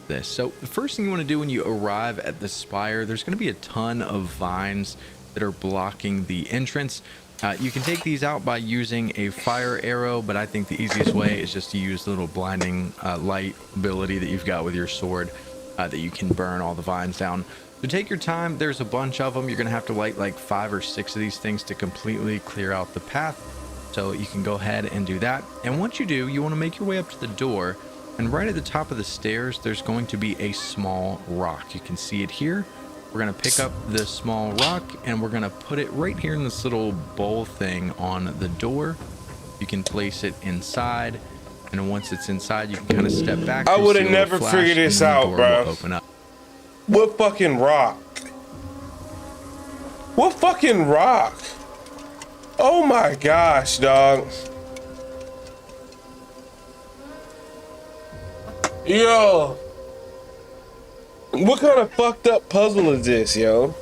this. So the first thing you want to do when you arrive at the spire, there's going to be a ton of vines that are blocking the entrance. You can take these out by using a fire arrow, but I think the easiest way is just to use the little blinding light ability that you've got with your sword, that you can burn all the vines down. So take your time. There's a bunch of them. You're gonna have to light like 5 or 6 of these things to completely clear out the path. So you can go ahead and do that. And once you do, you want to make your way up to the door, and right at the top of the stairs, there's going to be a small rock. You can see it here. We're going to pick up this small rock and we're going to put it right here in this little bowl thing on the door. You can place it inside, and once it's inside, you can kind of step back. I would have never figured this out, bro. Open up. What fucking rock? What fucking rock? Oh my gosh, dog. Yo. What kind of fucked up puzzle is this, yo?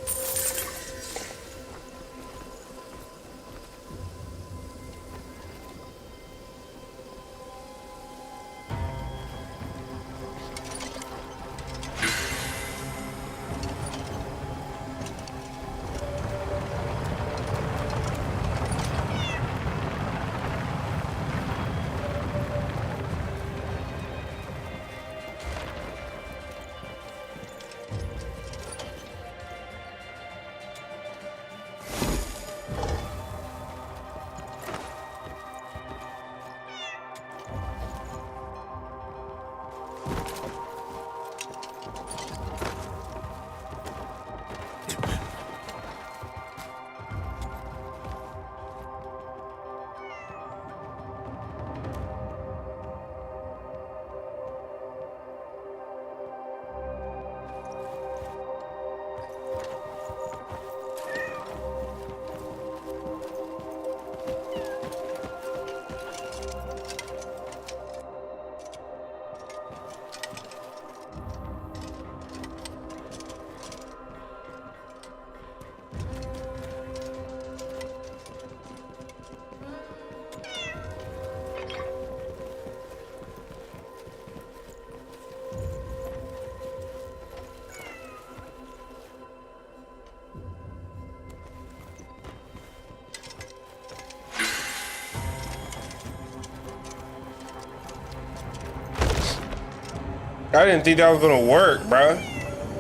I didn't think that was gonna work, bro.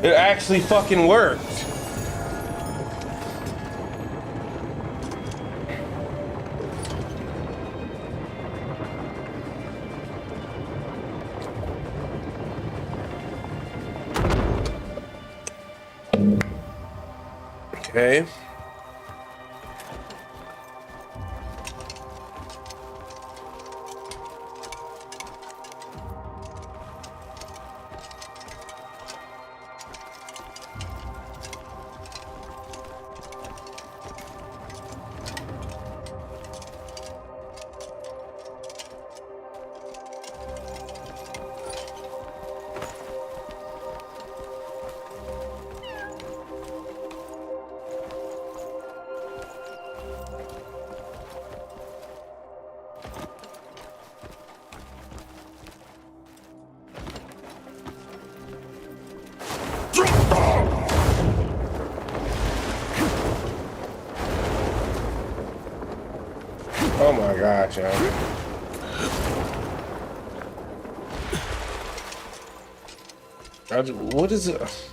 It actually fucking worked. Okay. Oh my gosh, yo. What is it?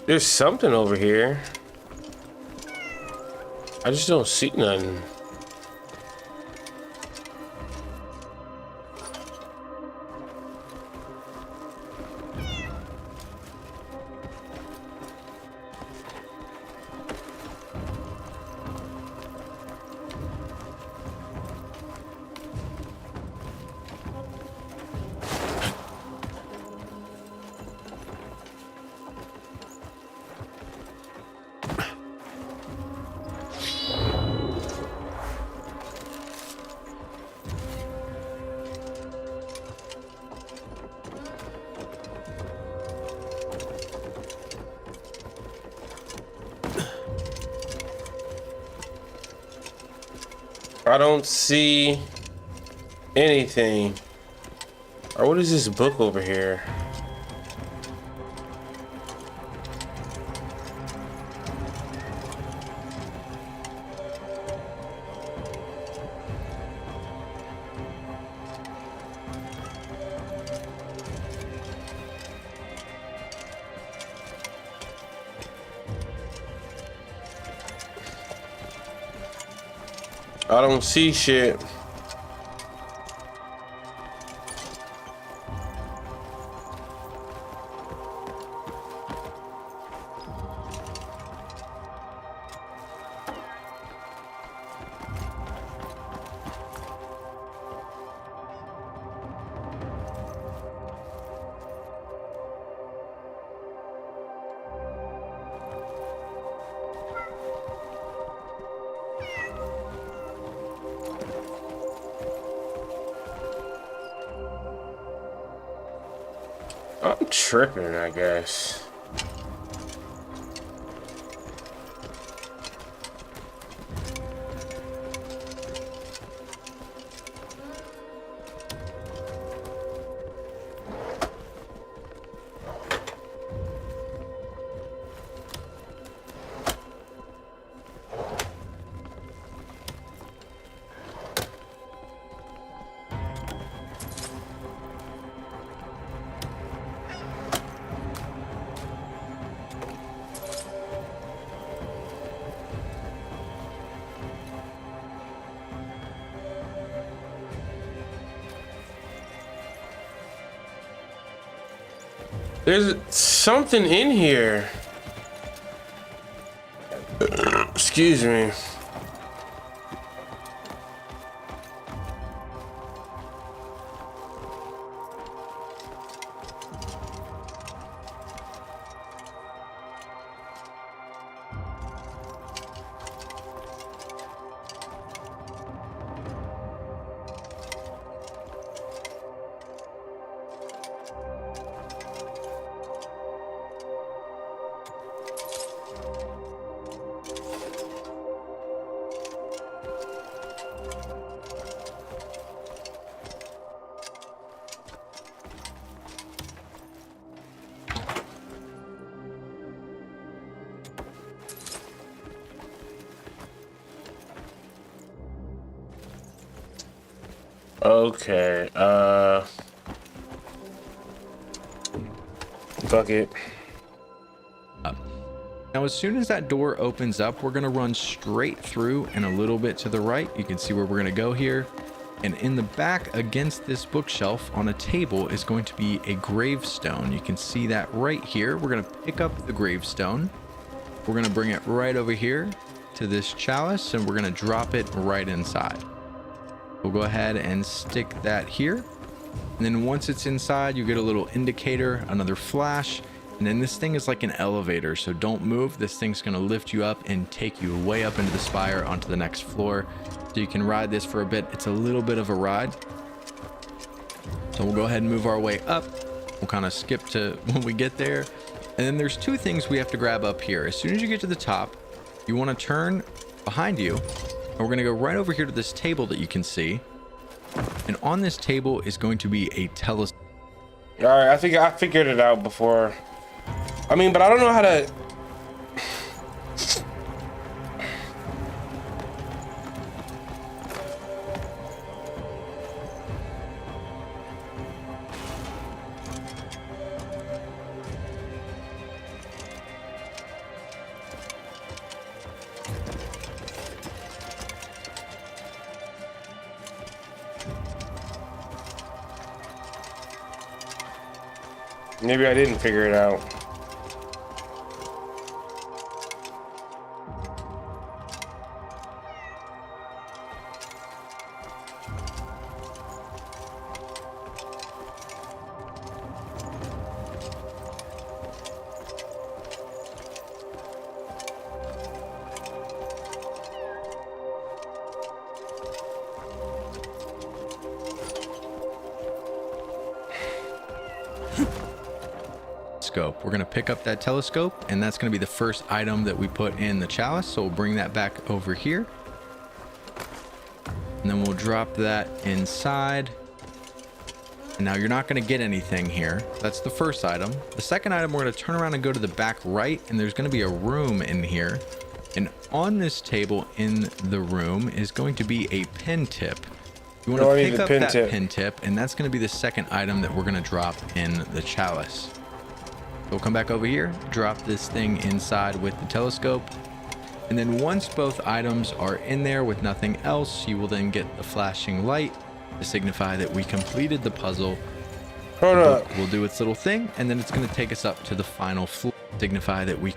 There's something over here. I just don't see nothing. I don't see anything. Or what is this book over here? I don't see shit. I'm tripping, I guess. There's something in here. Excuse me. Okay, fuck it. Now, as soon as that door opens up, we're gonna run straight through and a little bit to the right. You can see where we're gonna go here. And in the back against this bookshelf on a table is going to be a gravestone. You can see that right here. We're gonna pick up the gravestone. We're gonna bring it right over here to this chalice and we're gonna drop it right inside. We'll go ahead and stick that here. And then once it's inside, you get a little indicator, another flash, and then this thing is like an elevator. So don't move. This thing's gonna lift you up and take you way up into the spire onto the next floor. So you can ride this for a bit. It's a little bit of a ride. So we'll go ahead and move our way up. We'll kind of skip to when we get there. And then there's two things we have to grab up here. As soon as you get to the top, you wanna turn behind you. And we're gonna go right over here to this table that you can see. And on this table is going to be a telescope. All right, I think I figured it out before. I mean, but I don't know how to. Maybe I didn't figure it out. We're going to pick up that telescope and that's going to be the first item that we put in the chalice. So we'll bring that back over here and then we'll drop that inside. And now you're not going to get anything here. That's the first item. The second item, we're going to turn around and go to the back right and there's going to be a room in here. And on this table in the room is going to be a pen tip. You want to pick up that pen tip and that's going to be the second item that we're going to drop in the chalice. We'll come back over here, drop this thing inside with the telescope, And then once both items are in there with nothing else, you will then get the flashing light to signify that we completed the puzzle. Hold up. We'll do its little thing, and then it's going to take us up to the final floor, signify that we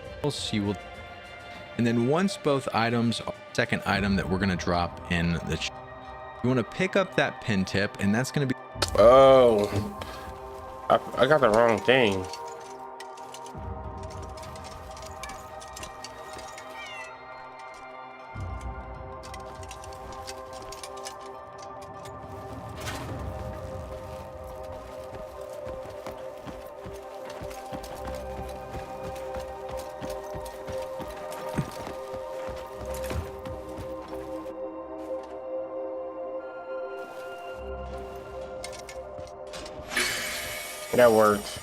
you will. And then once both items are the second item that we're going to drop in the you want to pick up that pin tip, and that's going to be I got the wrong thing. That works.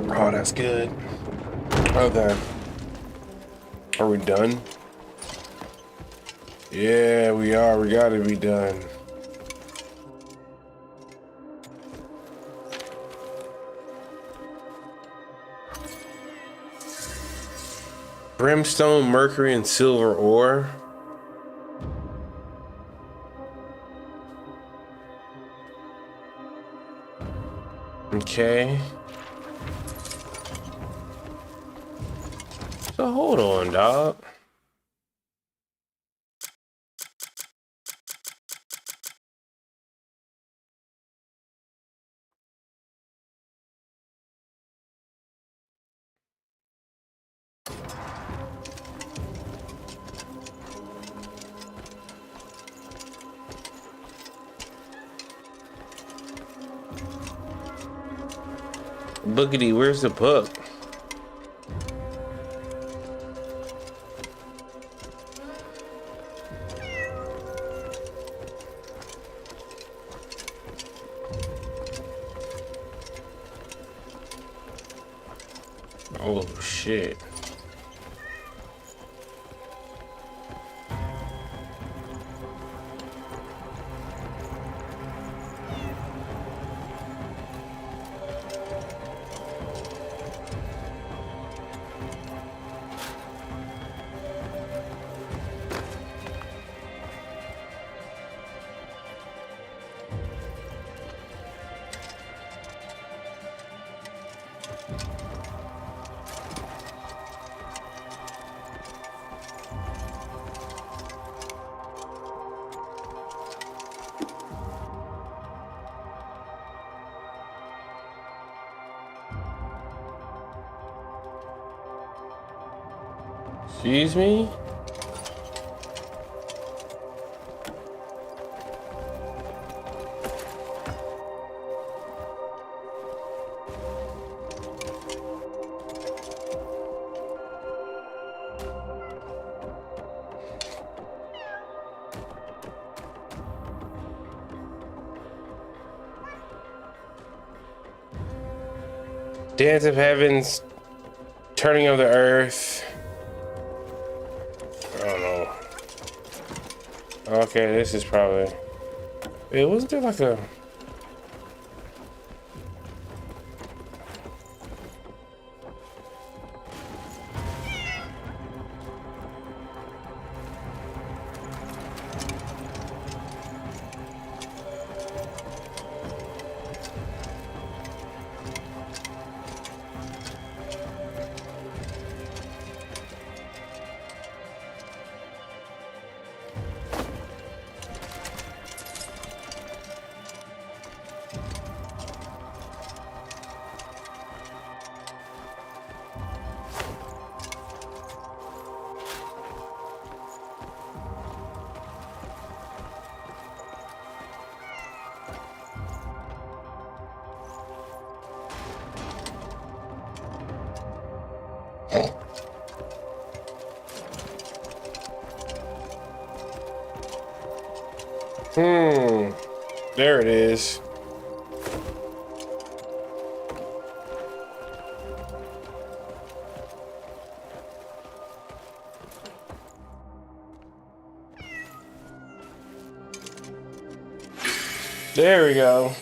Oh, that's good. Okay. Are we done? Yeah, we are. We gotta be done. Brimstone, mercury, and silver ore. Okay. So hold on, dog. Boogity, where's the book? Oh shit. Excuse me? Dance of Heavens, Turning of the Earth. I don't know. Okay, this is probably... Wait, wasn't there like a... There it is. There we go.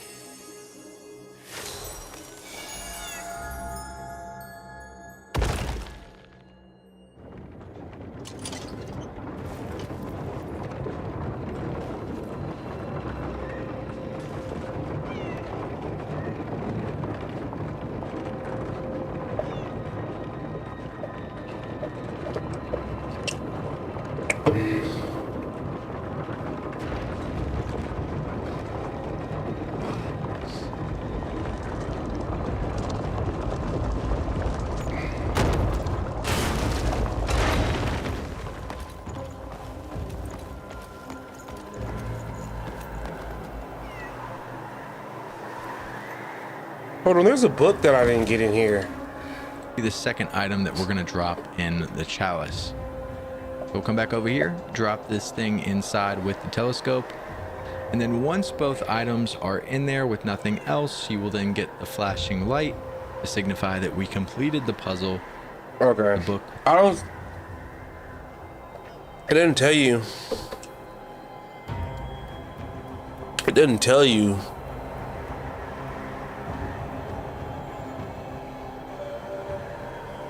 Hold on, there's a book that I didn't get in here. The second item that we're going to drop in the chalice. We'll come back over here, drop this thing inside with the telescope, and then once both items are in there with nothing else, you will then get the flashing light to signify that we completed the puzzle. Okay. The book. It didn't tell you. It didn't tell you.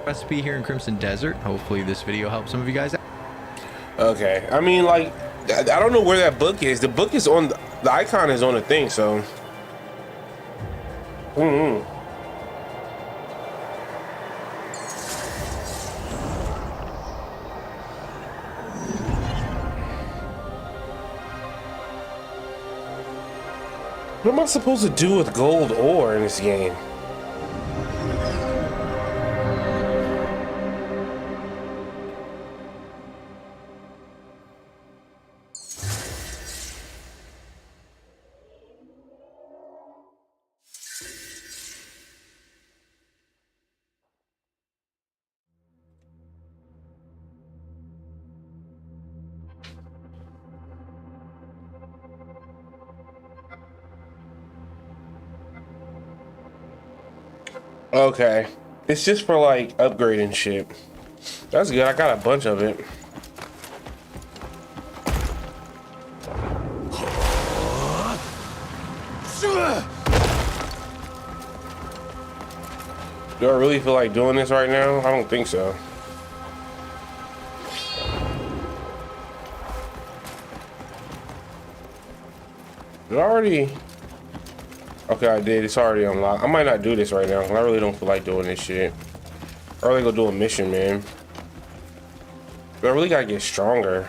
Recipe here in Crimson Desert. Hopefully this video helps some of you guys out. Okay. I mean, like, I don't know where that book is. The book is on the icon is on the thing, so. What am I supposed to do with gold ore in this game? Okay, it's just for like upgrading shit. That's good. I got a bunch of it. Do I really feel like doing this right now? I don't think so. Did I already? Okay, I did. It's already unlocked. I might not do this right now. I really don't feel like doing this shit. I really go do a mission, man. But I really gotta get stronger.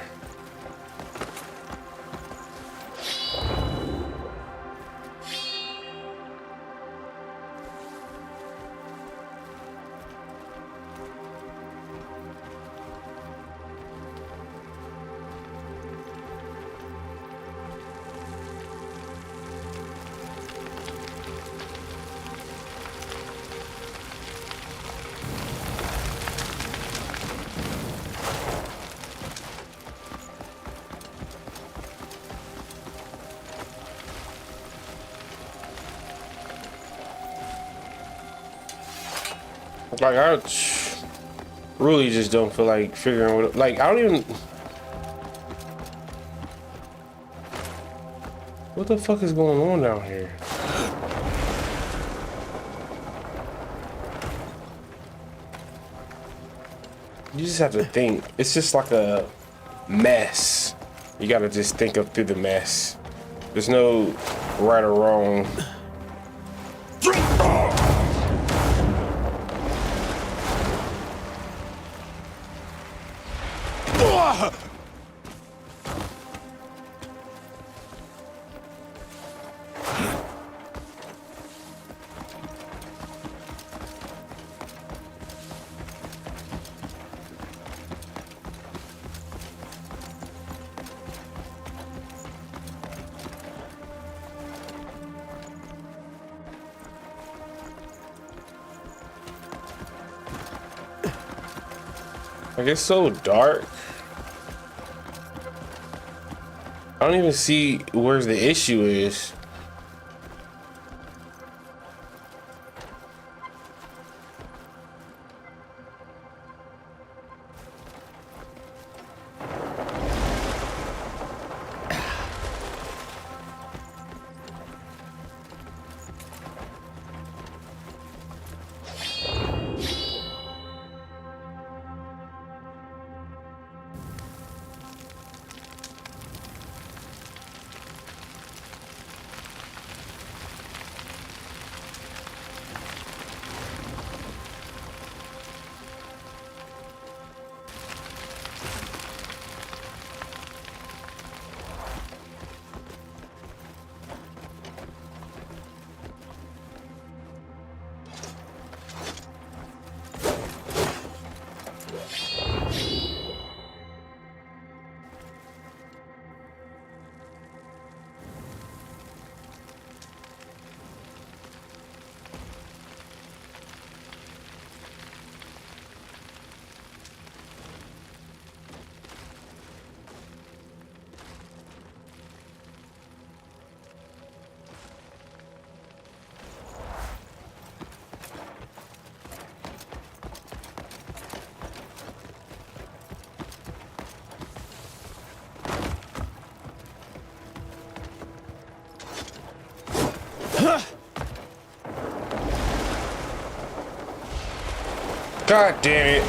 Like, I really just don't feel like figuring what, like, I don't even. What the fuck is going on down here? You just have to think. It's just like a mess. You gotta just think of through the mess. There's no right or wrong. Like, it's so dark. I don't even see where the issue is. God damn it.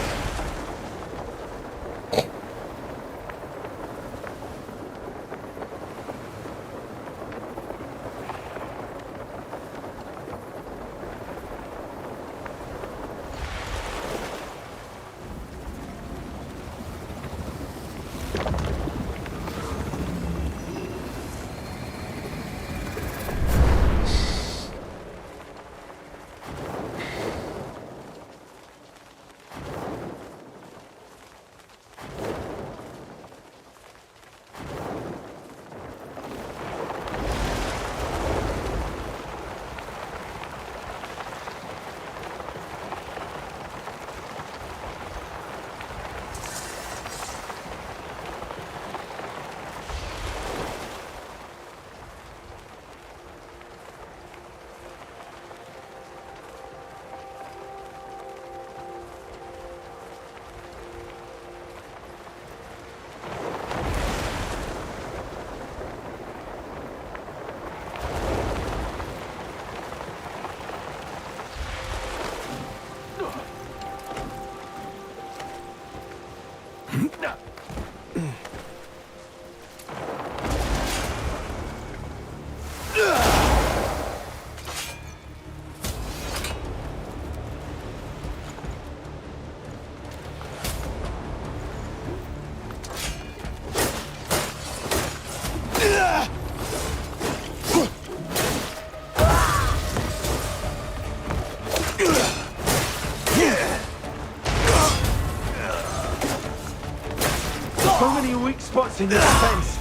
So many weak spots in your defense.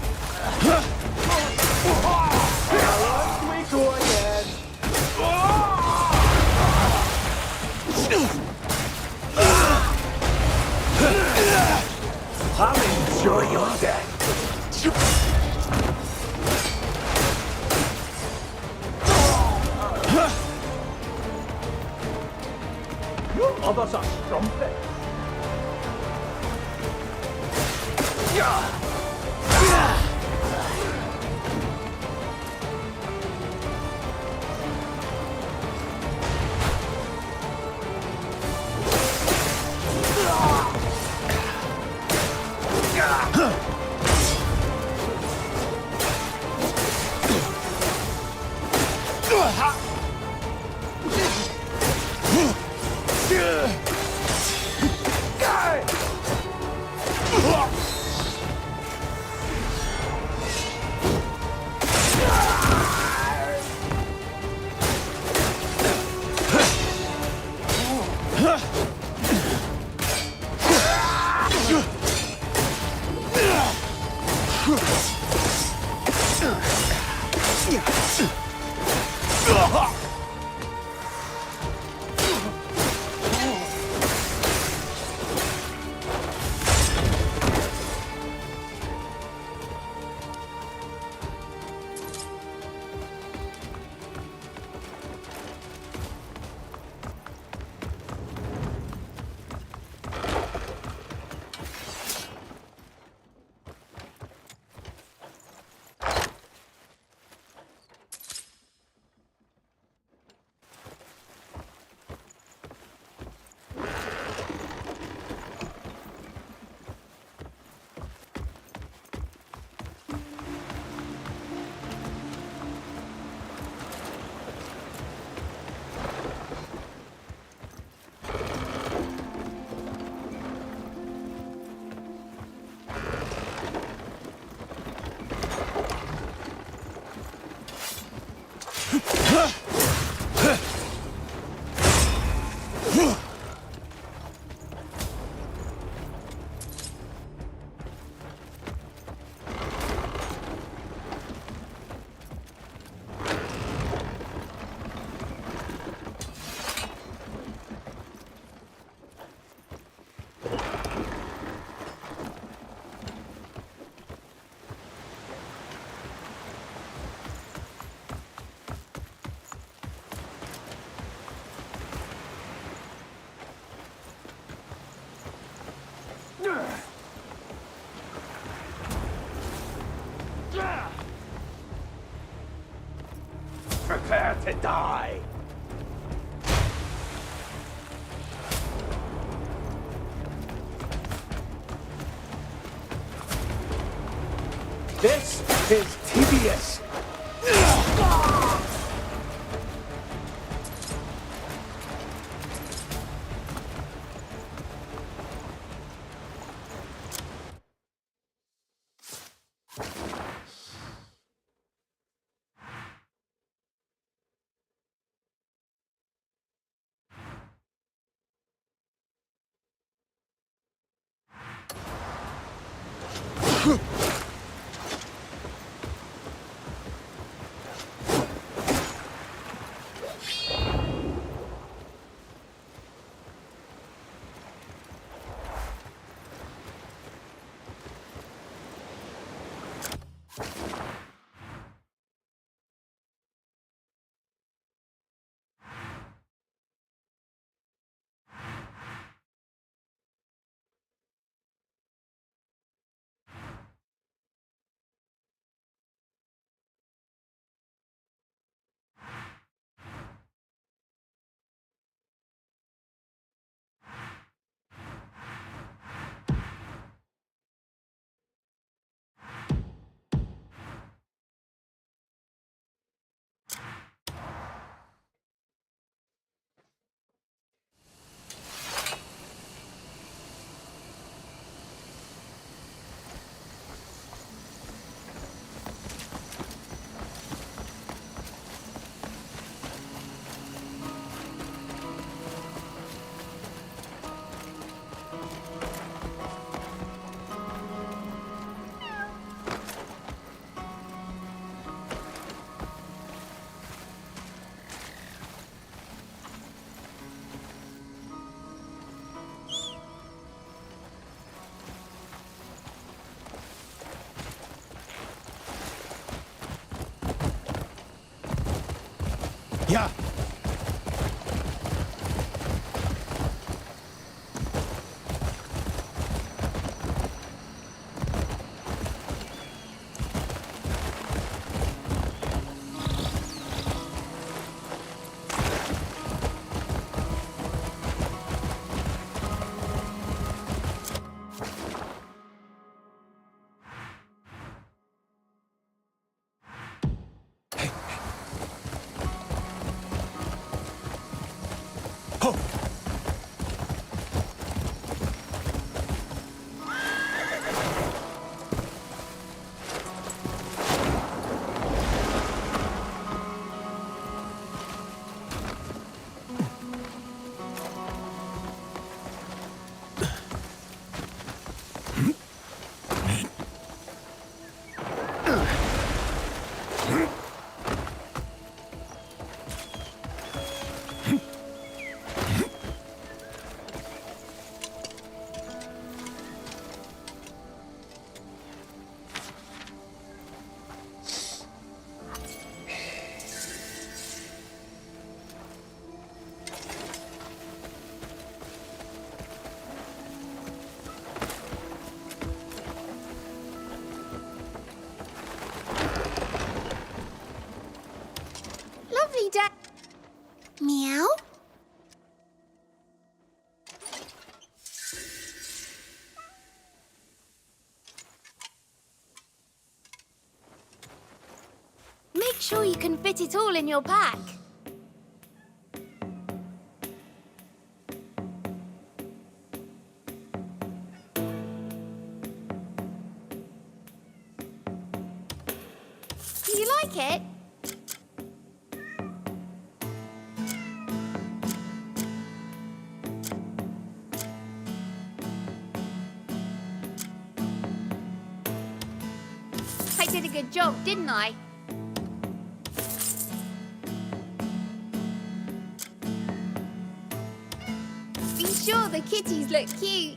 We go again. I'll enjoy your death. Others are strumpet. Prepare to die. This is tedious. Yeah. Lovely day. Meow. Make sure you can fit it all in your pack. Do you like it? I did a good job, didn't I? Be sure the kitties look cute.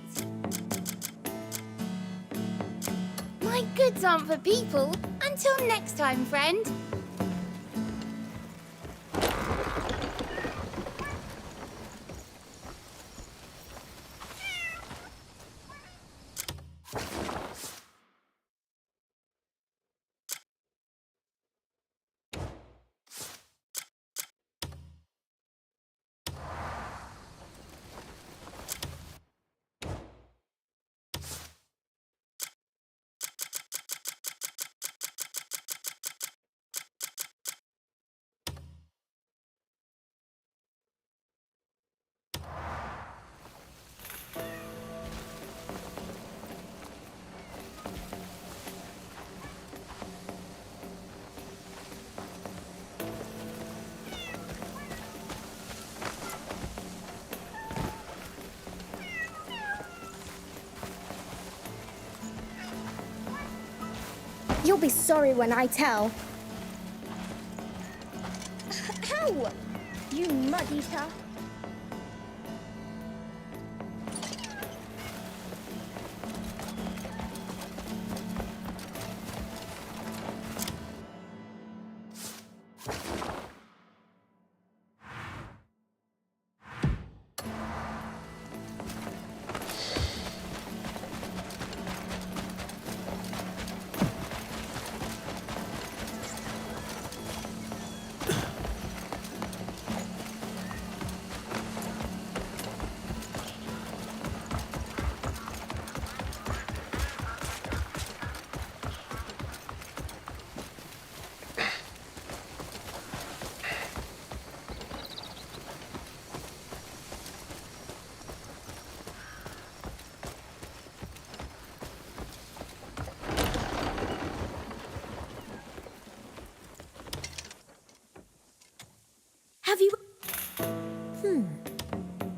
My goods aren't for people. Until next time, friend. You'll be sorry when I tell. Ow! You mud eater. Have you...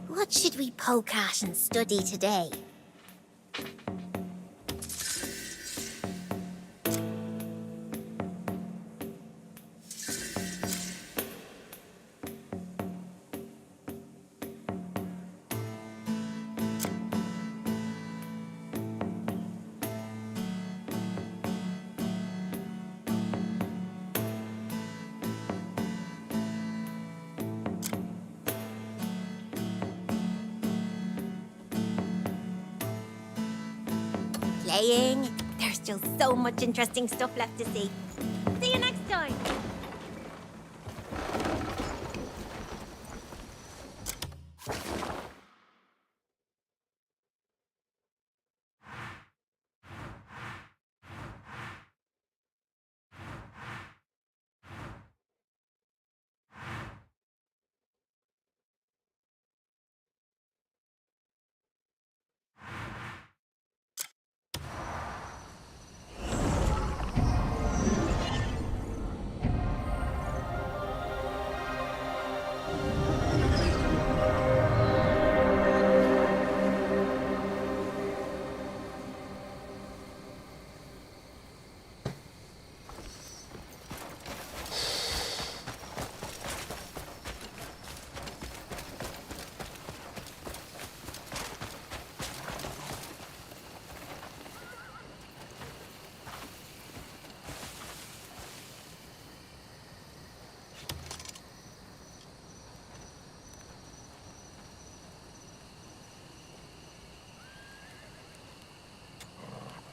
What should we poke at and study today? Playing. There's still so much interesting stuff left to see. See you next time!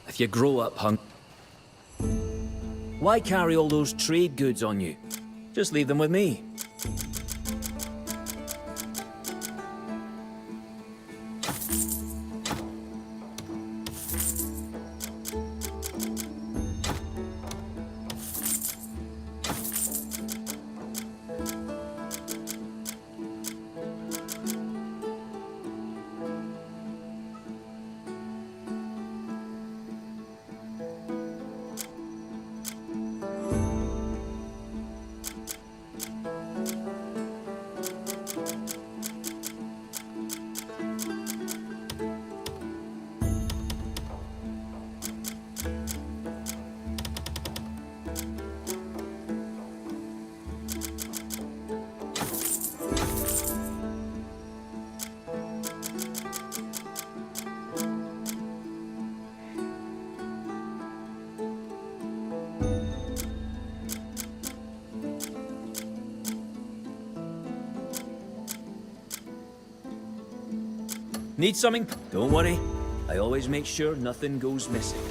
If you grow up why carry all those trade goods on you? Just leave them with me. Need something? Don't worry. I always make sure nothing goes missing.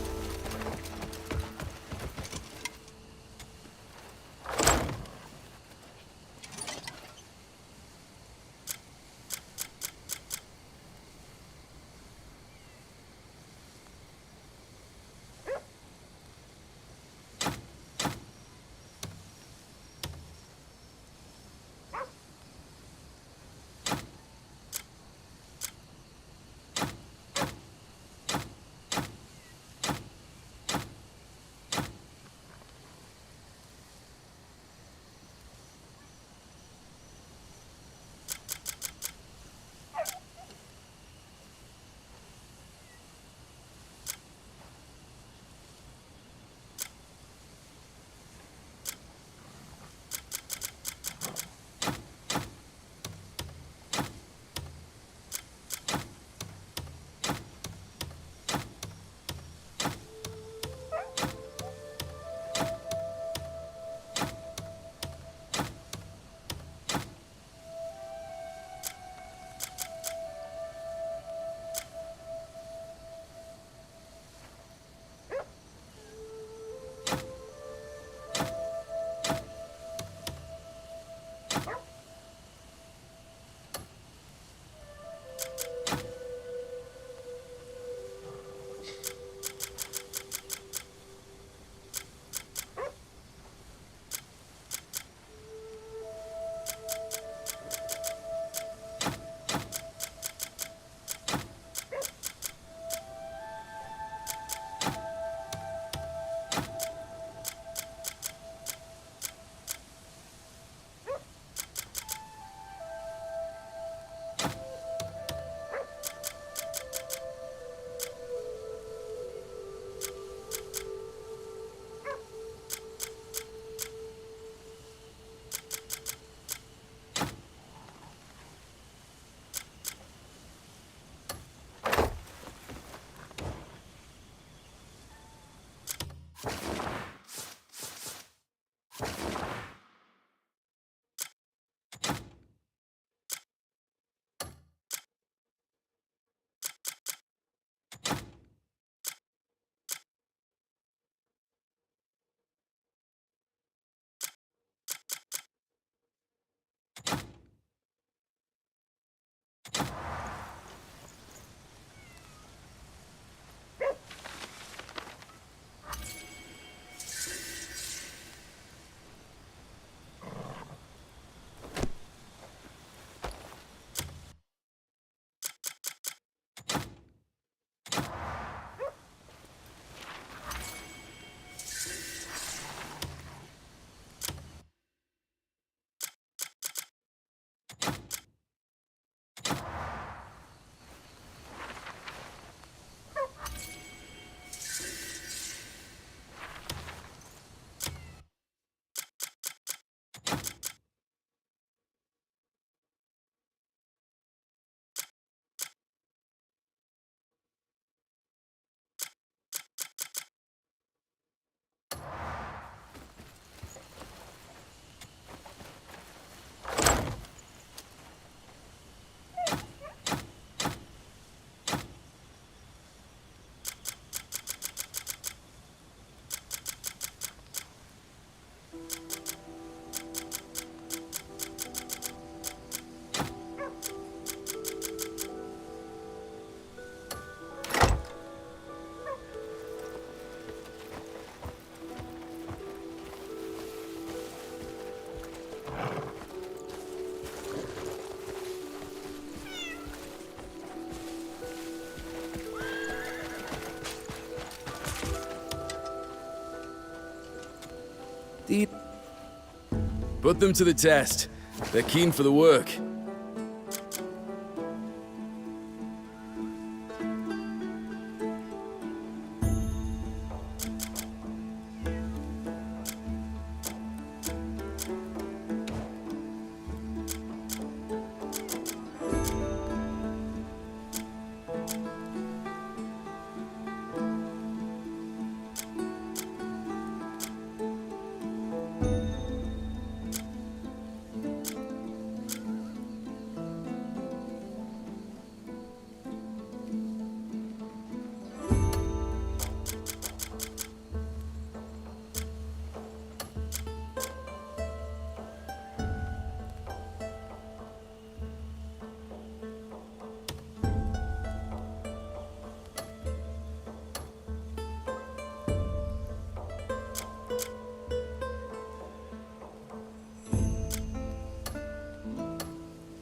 Put them to the test. They're keen for the work.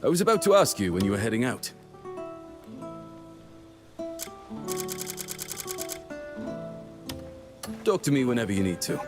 I was about to ask you when you were heading out. Talk to me whenever you need to.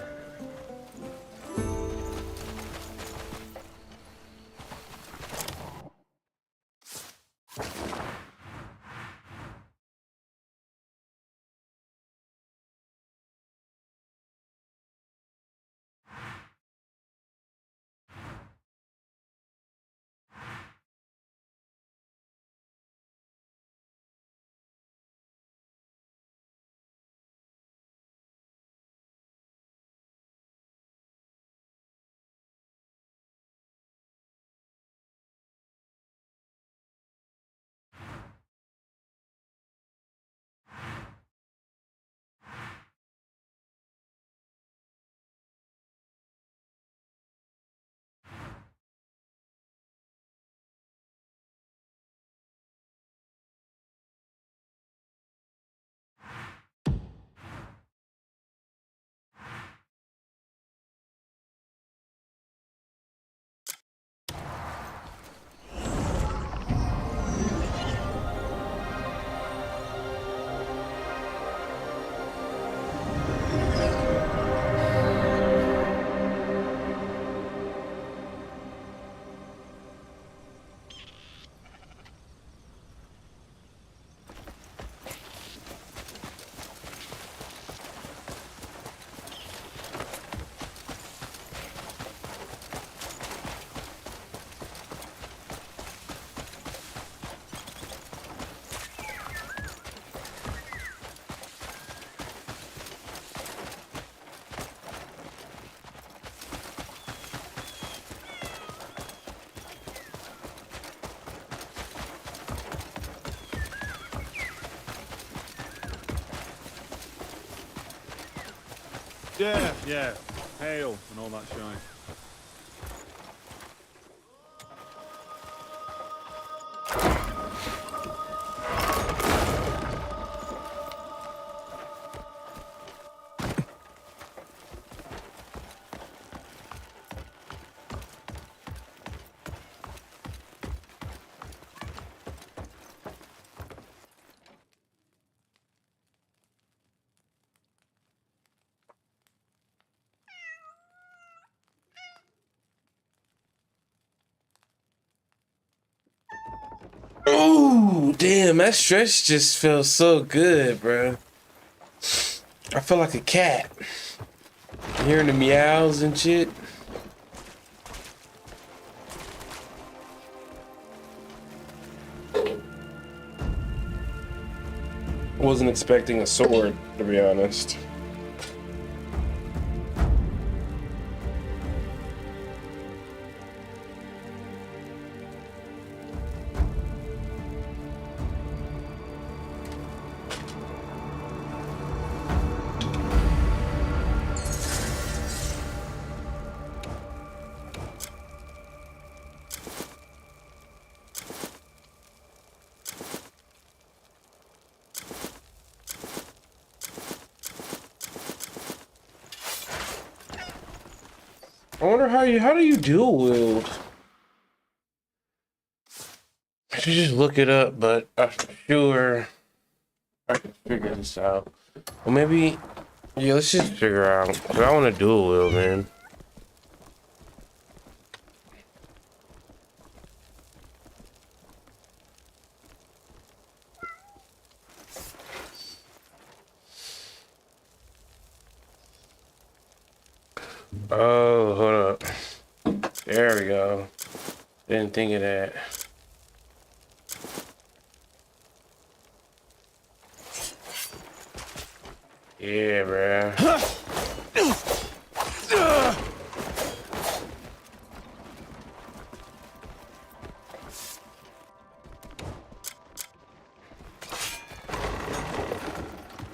Yeah. Hail and all that shine. Oh, damn, that stretch just feels so good, bro. I feel like a cat. Hearing the meows and shit. Wasn't expecting a sword, to be honest. I wonder how do you dual wield? I should just look it up, but I'm sure I can figure this out. Well, maybe, yeah, let's just figure out. 'Cause I want to dual wield, man. Oh, hold up. There we go. Didn't think of that. Yeah, bruh.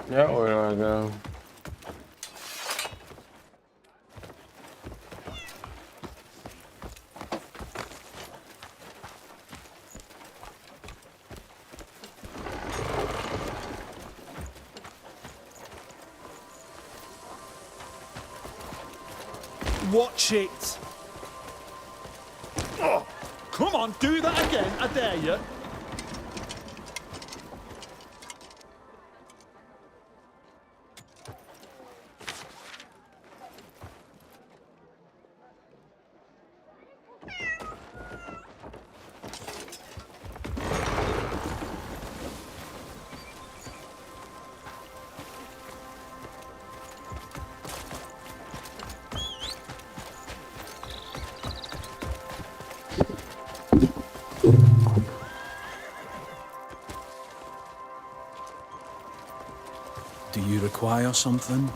Now where do I go? Watch it! Oh, come on, do that again, I dare you. Do you require something?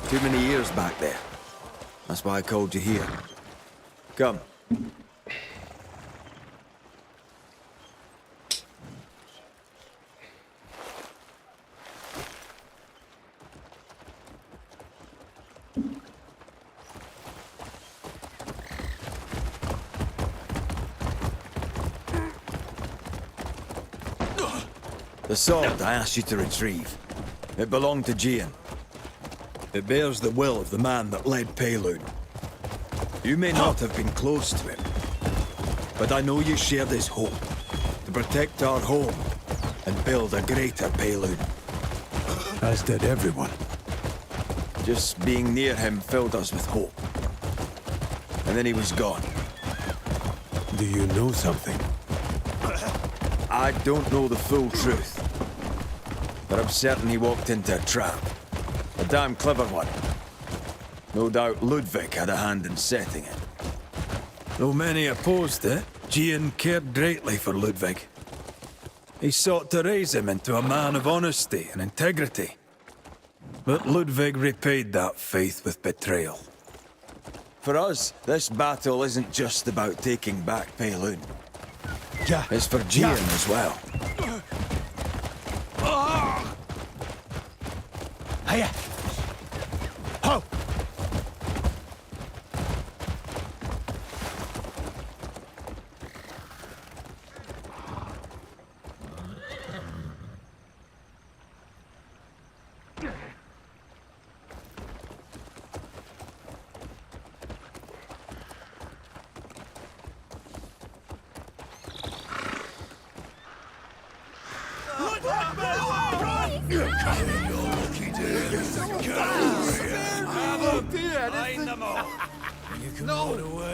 Too many years back there. That's why I called you here. Come. The sword I asked you to retrieve. It belonged to Gian. It bears the will of the man that led Payloon. You may not have been close to him, but I know you shared his hope to protect our home and build a greater Payloon. As did everyone. Just being near him filled us with hope. And then he was gone. Do you know something? I don't know the full truth, but I'm certain he walked into a trap. A damn clever one. No doubt Ludwig had a hand in setting it. Though many opposed it, Gian cared greatly for Ludwig. He sought to raise him into a man of honesty and integrity. But Ludwig repaid that faith with betrayal. For us, this battle isn't just about taking back Peilun. Yeah. It's for Gian as well. Hiya. Ho!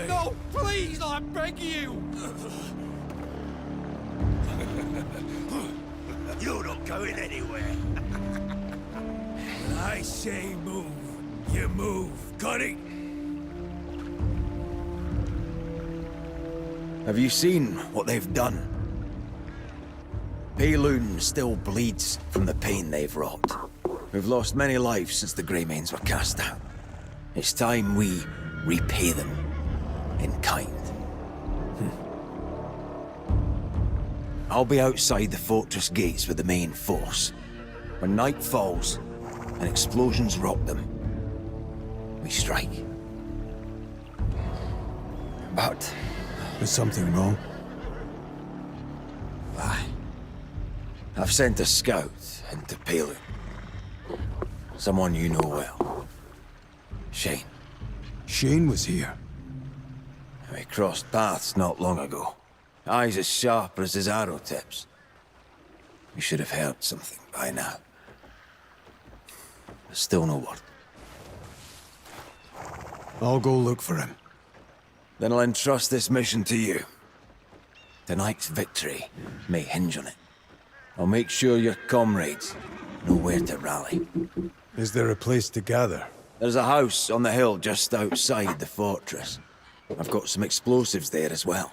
No, please, I beg you! You're not going anywhere. When I say move, you move. Got it? Have you seen what they've done? Peilun still bleeds from the pain they've wrought. We've lost many lives since the Greymanes were cast out. It's time we repay them in kind. I'll be outside the fortress gates with the main force. When night falls and explosions rock them, we strike. But... Is something wrong? I've sent a scout into Peilun. Someone you know well. Shane. Shane was here. We crossed paths not long ago. Eyes as sharp as his arrow tips. We should have heard something by now. There's still no word. I'll go look for him. Then I'll entrust this mission to you. Tonight's victory may hinge on it. I'll make sure your comrades know where to rally. Is there a place to gather? There's a house on the hill just outside the fortress. I've got some explosives there as well.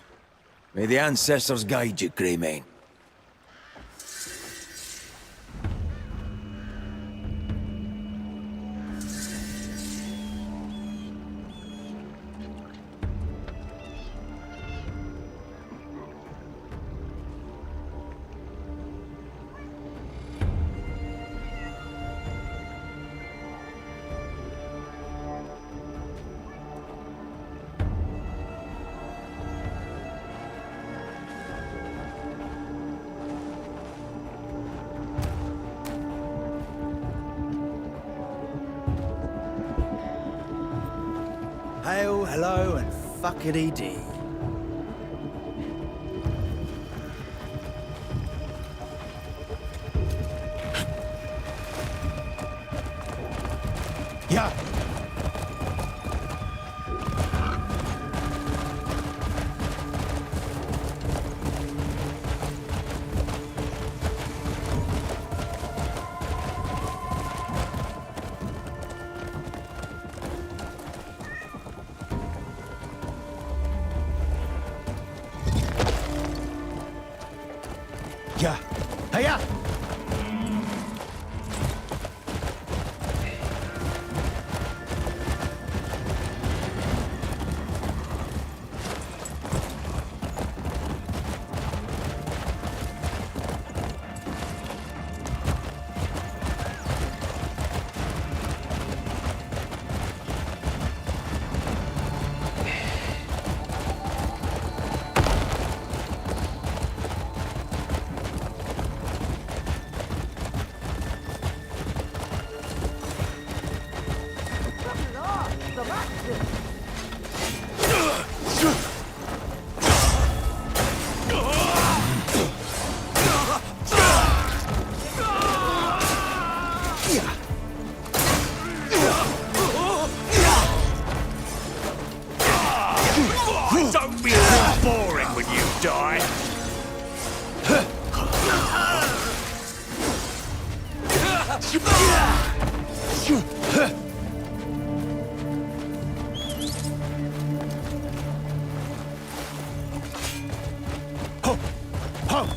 May the ancestors guide you, Greymane. Hail, hello, and fuckity-dee. Yeah. Yeah. Hiya! Don't be so boring when you die. Ho! Ho!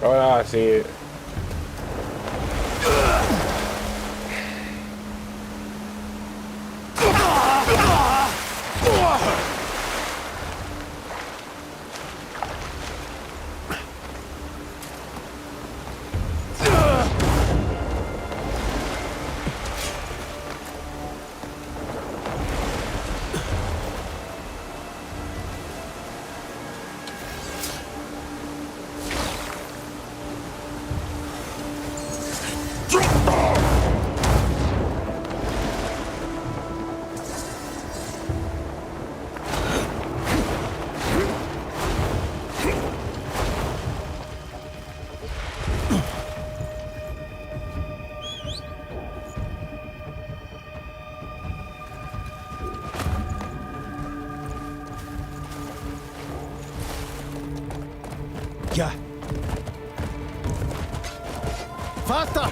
Oh, yeah, I see it. Ja. Vater!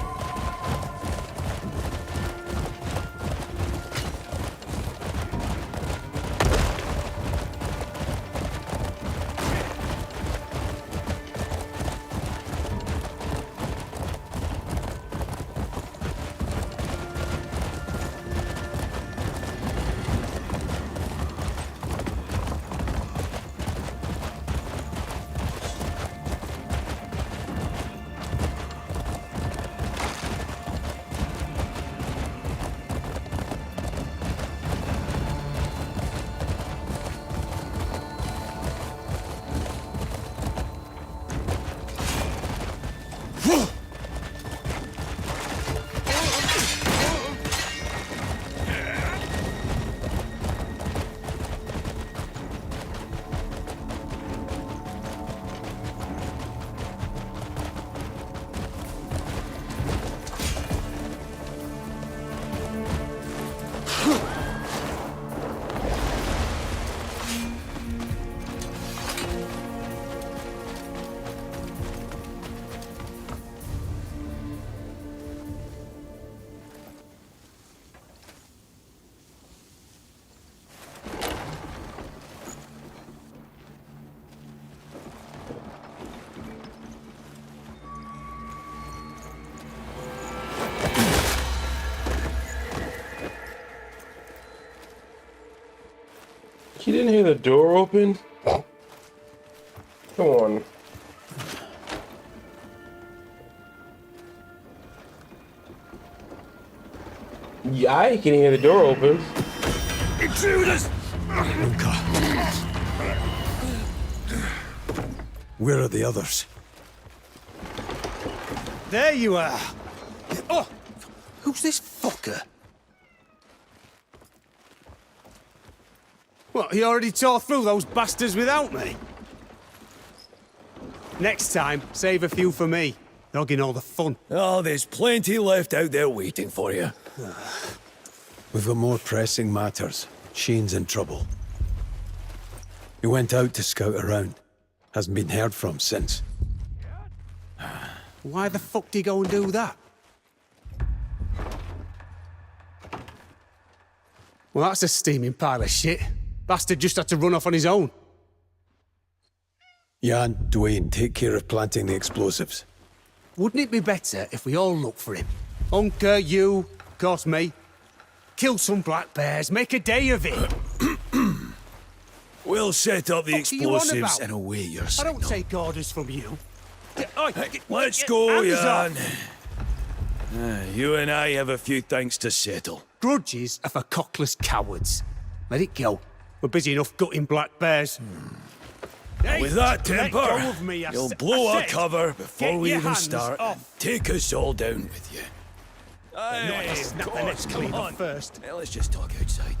You didn't hear the door open? Come on. Yeah, I can hear the door open. Intruders! Where are the others? There you are. Oh, who's this fucker? What, he already tore through those bastards without me? Next time, save a few for me. Dogging all the fun. Oh, there's plenty left out there waiting for you. We've got more pressing matters. Shane's in trouble. He went out to scout around. Hasn't been heard from since. Why the fuck did he go and do that? Well, that's a steaming pile of shit. Bastard just had to run off on his own. Jan, Dwayne, take care of planting the explosives. Wouldn't it be better if we all look for him? Unker, you, of course me. Kill some black bears, make a day of it. We'll set up the What are you on explosives about? and away your I signal. don't take orders from you. Let's go, Hands Jan. off. You and I have a few things to settle. Grudges are for cockless cowards. Let it go. We're busy enough gutting black bears. Hey, With that let temper, go of me, you'll blow I our said, cover before get we your even hands start. off. And take us all down with you. Not if I snap the next come cleaver on. first. Now let's just talk outside.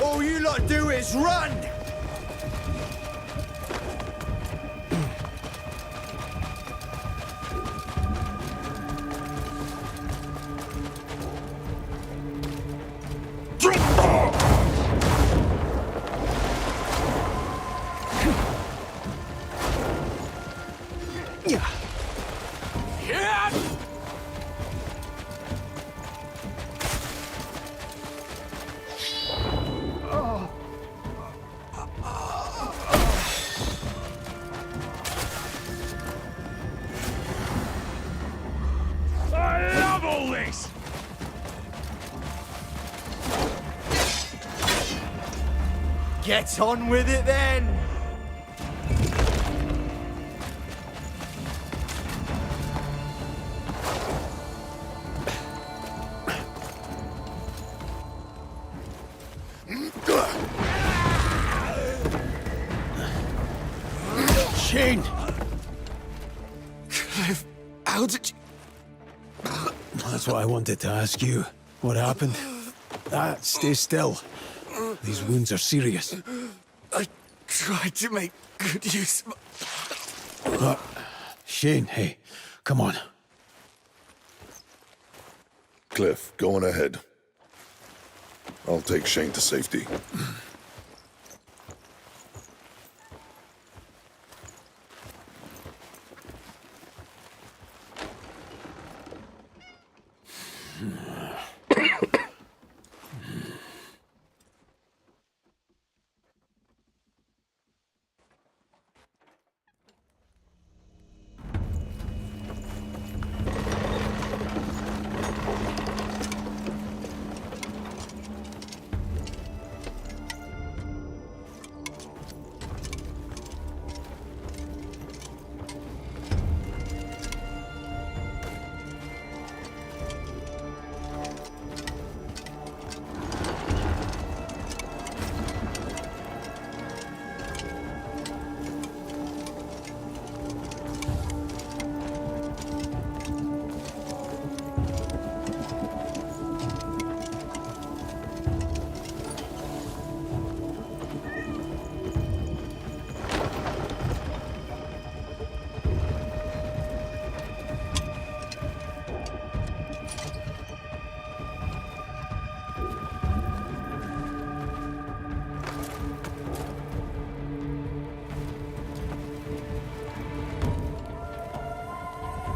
All you lot do is run! I love all this! Get on with it then! Shane! Cliff, how did you... That's what I wanted to ask you. What happened? Stay still. These wounds are serious. I tried to make good use of... Shane, hey, come on. Cliff, go on ahead. I'll take Shane to safety.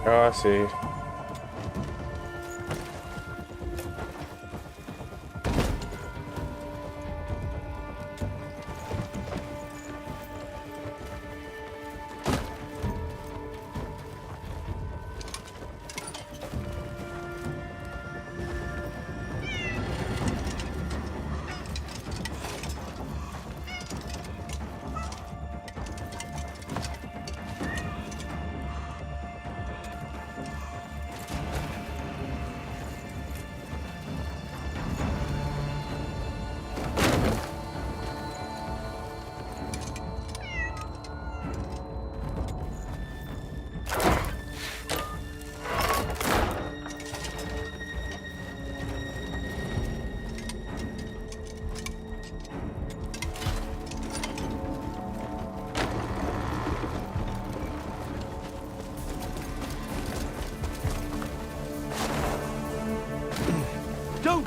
Oh, I see.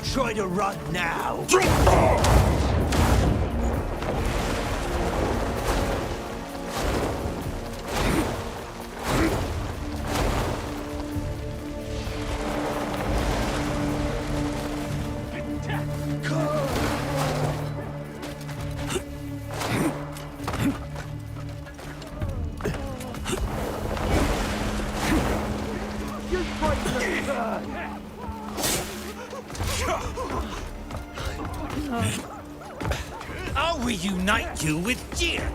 Don't try to run now. I'll reunite you with Jian.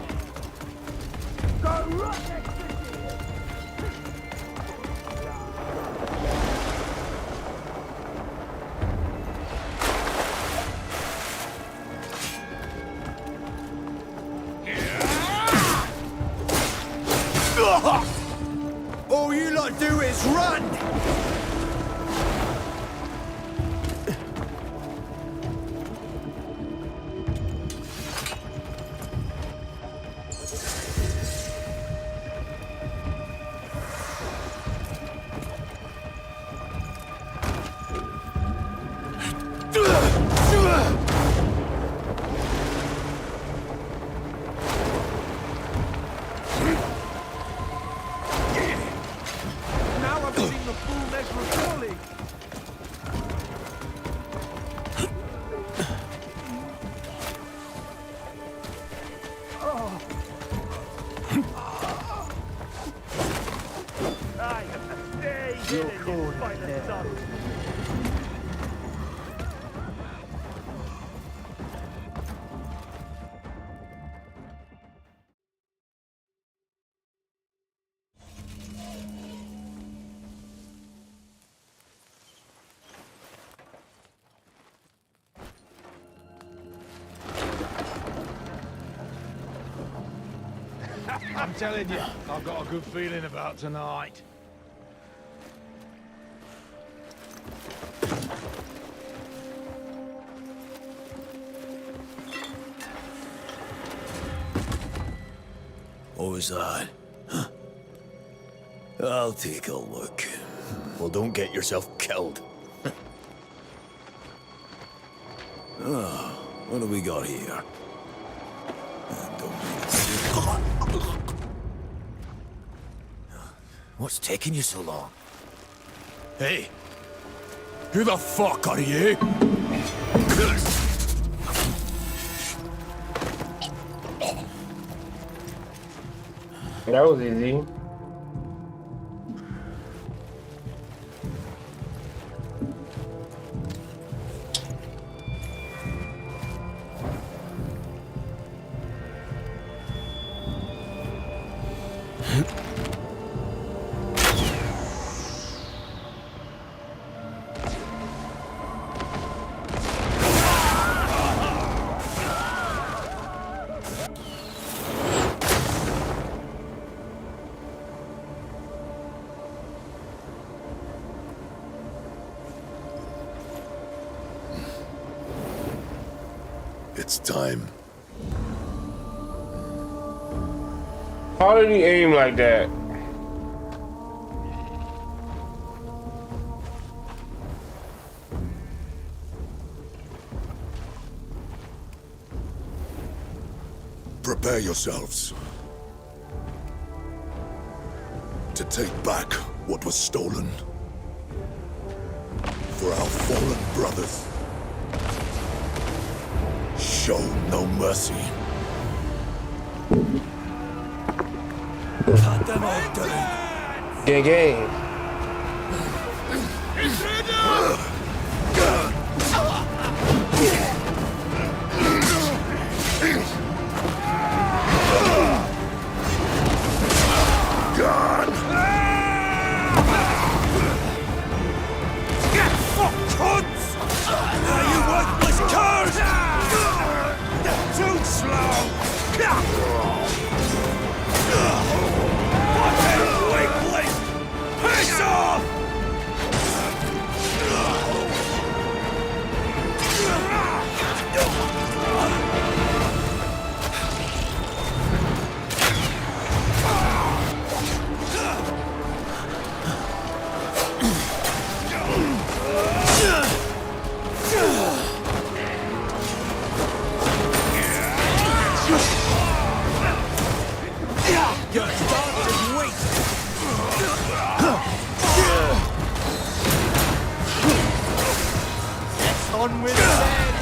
All you lot do is run! Now I've seen the full measure of folly. I have stayed in it by the sun. I'm telling you, I've got a good feeling about tonight. What was that? Huh. I'll take a look. Well, don't get yourself killed. What do we got here? What's taking you so long? Hey! Who the fuck are you? That was easy. It's time. How did he aim like that? Prepare yourselves to take back what was stolen for our fallen brothers. Show no mercy. Cut them all down. Gang, gang. God! Get fucked, cunts! Are you worthless curs? Too slow! What a weakling! Hey! on with it then.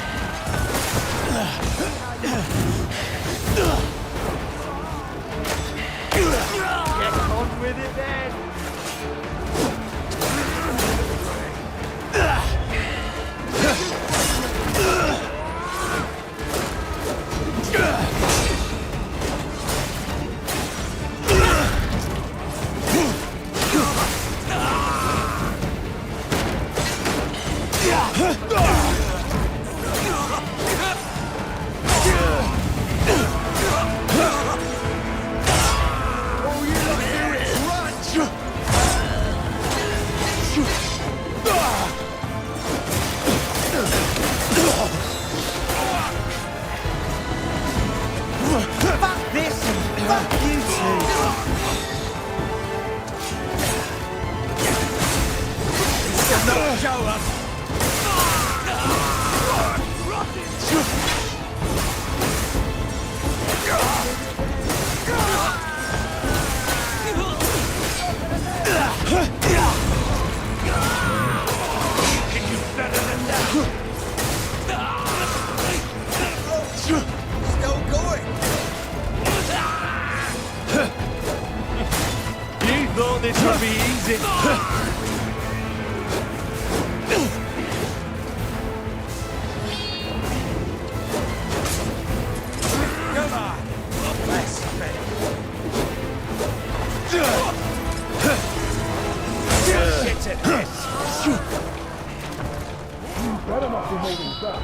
Get on with it then. Fuck this and fuck you two. Not show up. Still going. You thought this would be easy. Come on. Let's finish. Shit at this. You better not be holding back.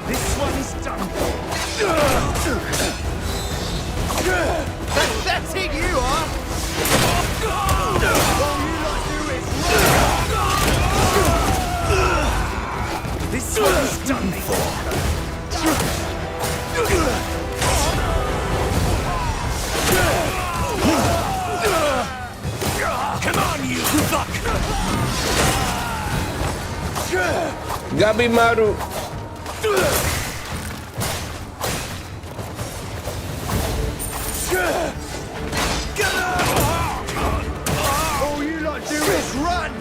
This one's done. That's it, you are. All you lot do is run. This one's done for. Come on, you fuck! Gabi Maru. All you lot do is run!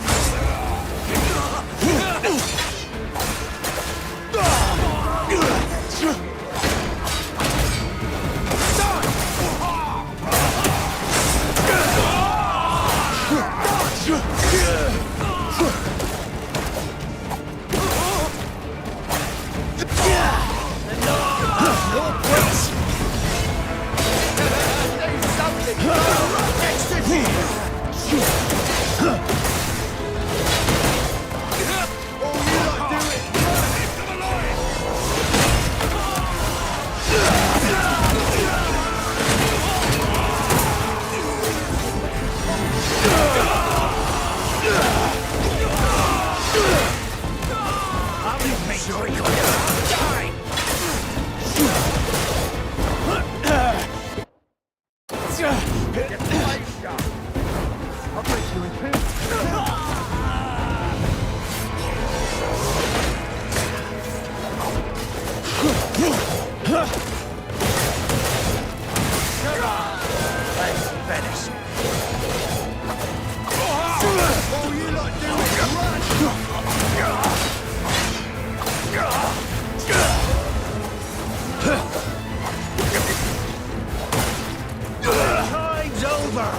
Time's over!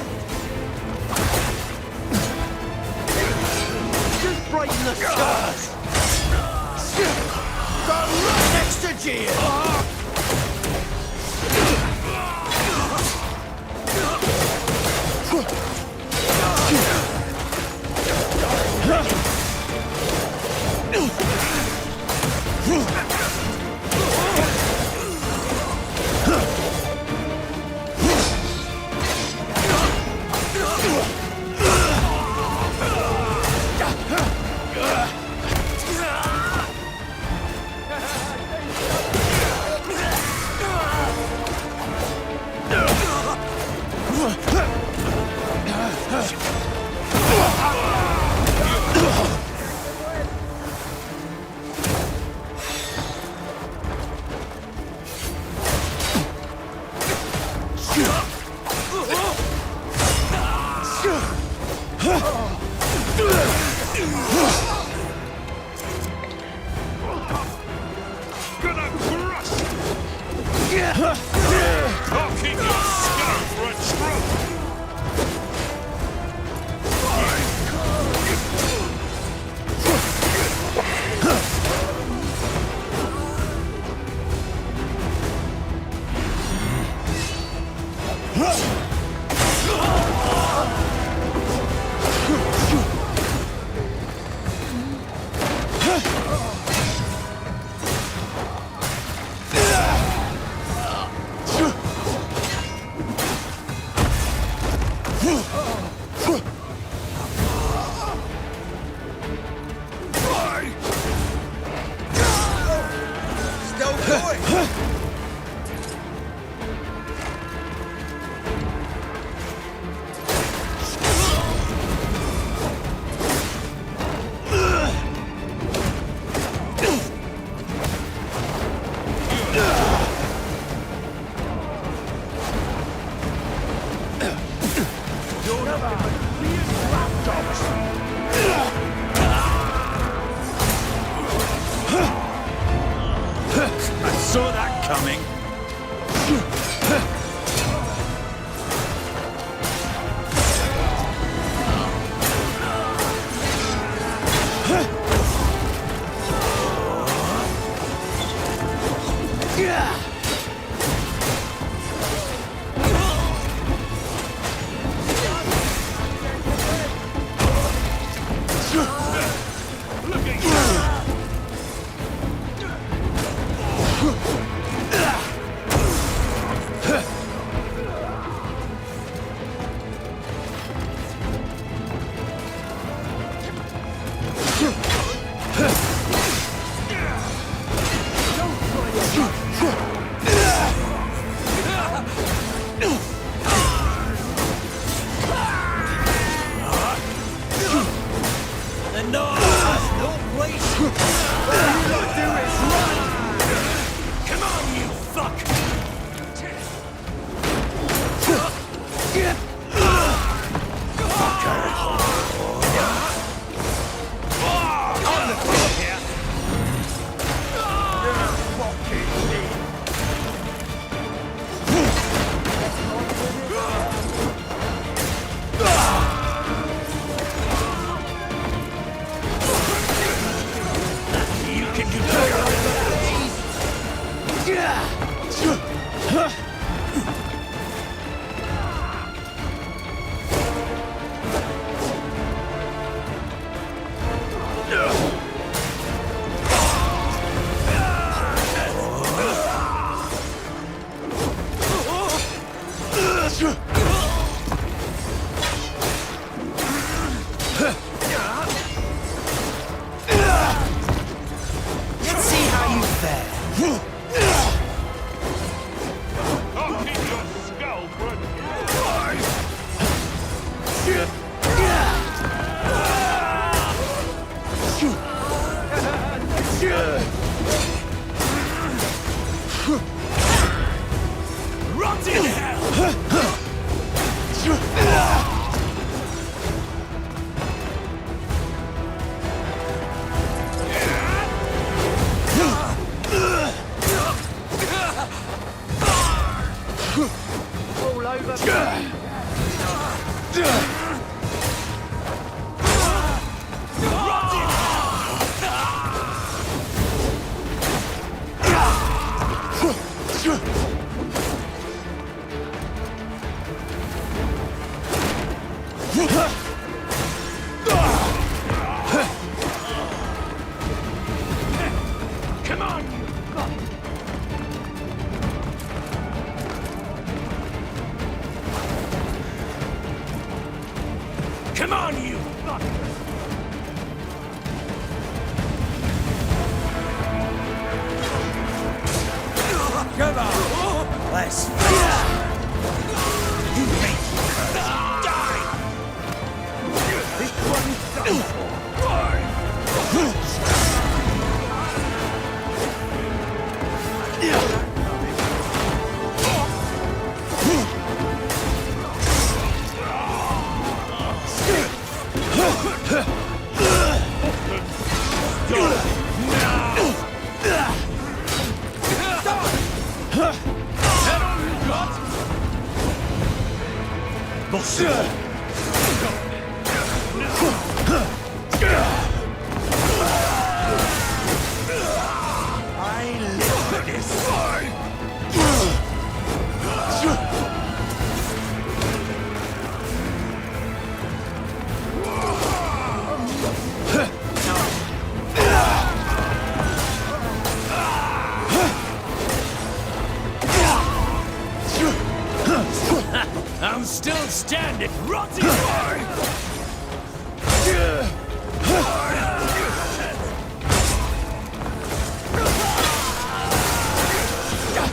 the stars! Got right next to Gian! I'll keep your scar for a trophy! Still going! I saw that coming! Look at you! The North has no place. All you gotta do is run. Come on, you fuck! On the floor here. You can do on, you fucker! Come on! Let's fire! You make die! This one's done for. I live for this! I'm still standing. Rotting.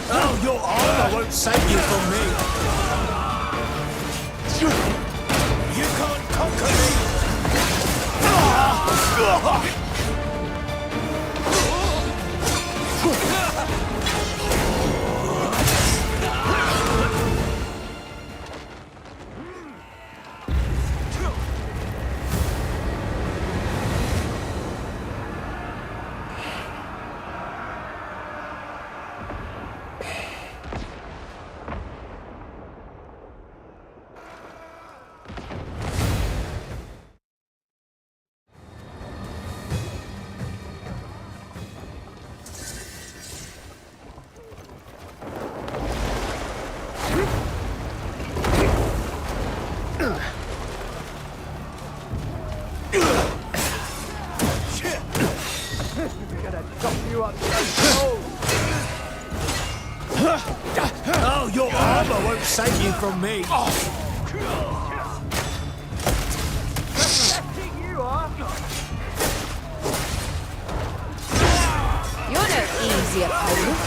Oh, your armor won't save you from me! You can't conquer me! Oh, your armor won't save you from me! You're no easy opponent.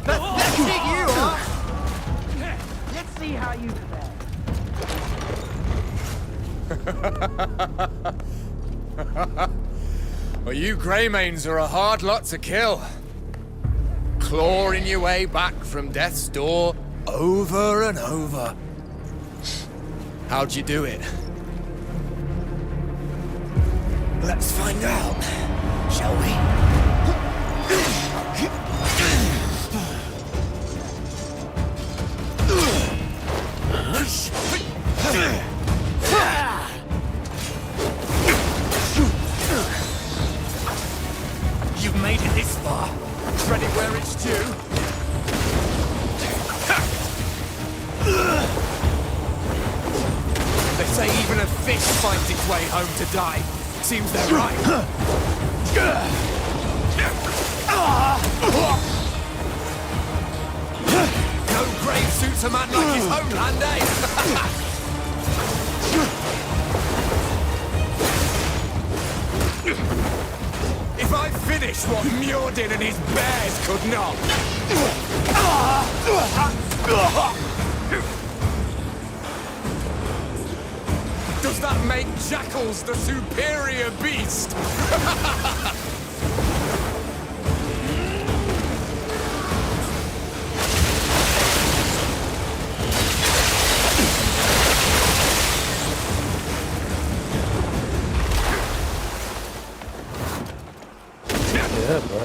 Pathetic you are! Let's see how you fare. Well, you Greymanes are a hard lot to kill. Clawing your way back from death's door over and over. How'd you do it? Let's find out, shall we? You've made it this far. Credit where it's due. They say even a fish finds its way home to die. Seems they're right. No grave suits a man like his homeland, eh? If I finish what Muten and his bears could not. Does that make jackals the superior beast? Yeah, bro.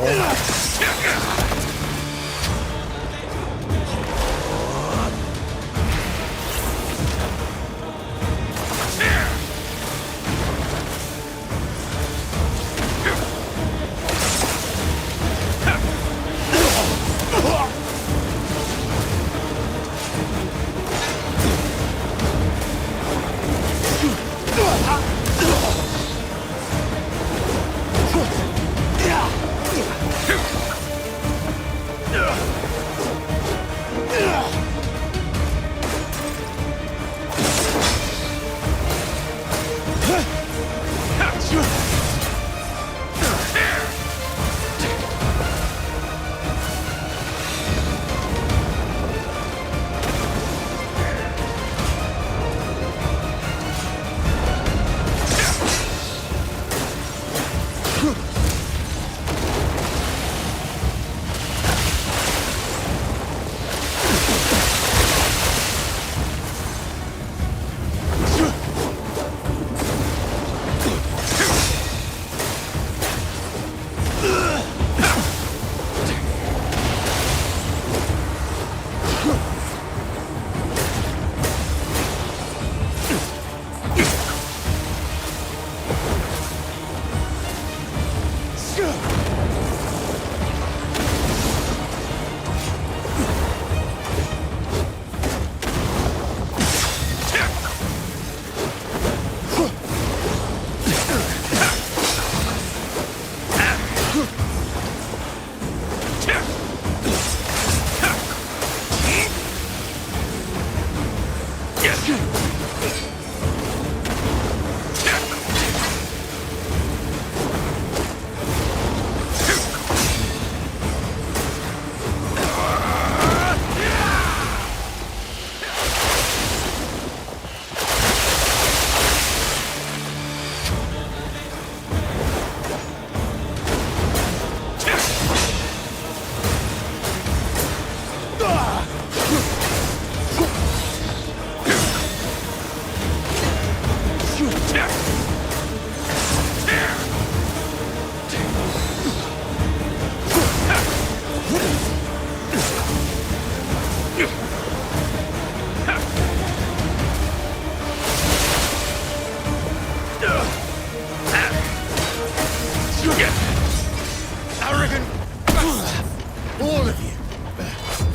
Arrogant bastards! All of you!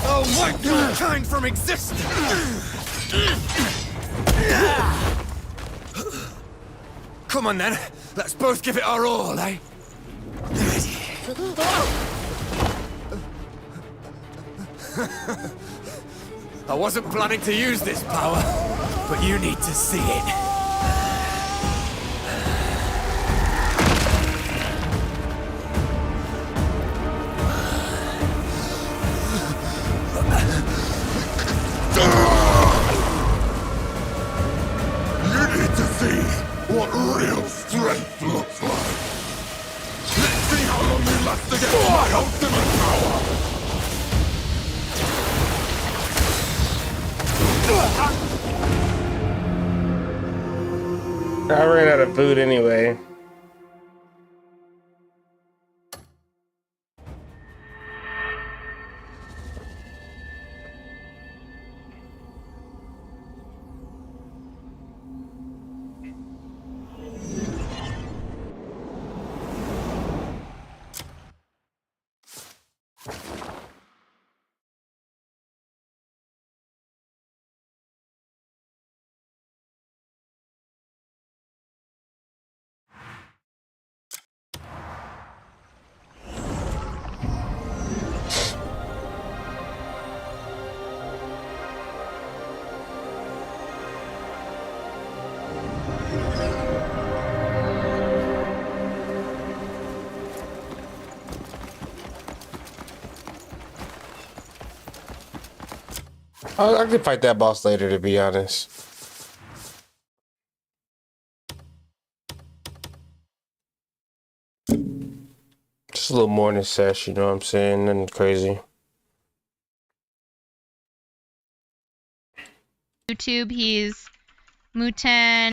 I'll wipe your kind from existence! Come on then, let's both give it our all, eh? I wasn't planning to use this power, but you need to see it. You need to see what real strength looks like. Let's see how long you last to get my ultimate power. I ran out of food anyway. I could fight that boss later, to be honest. Just a little morning sesh, you know what I'm saying? Nothing crazy. YouTube, he's Muten.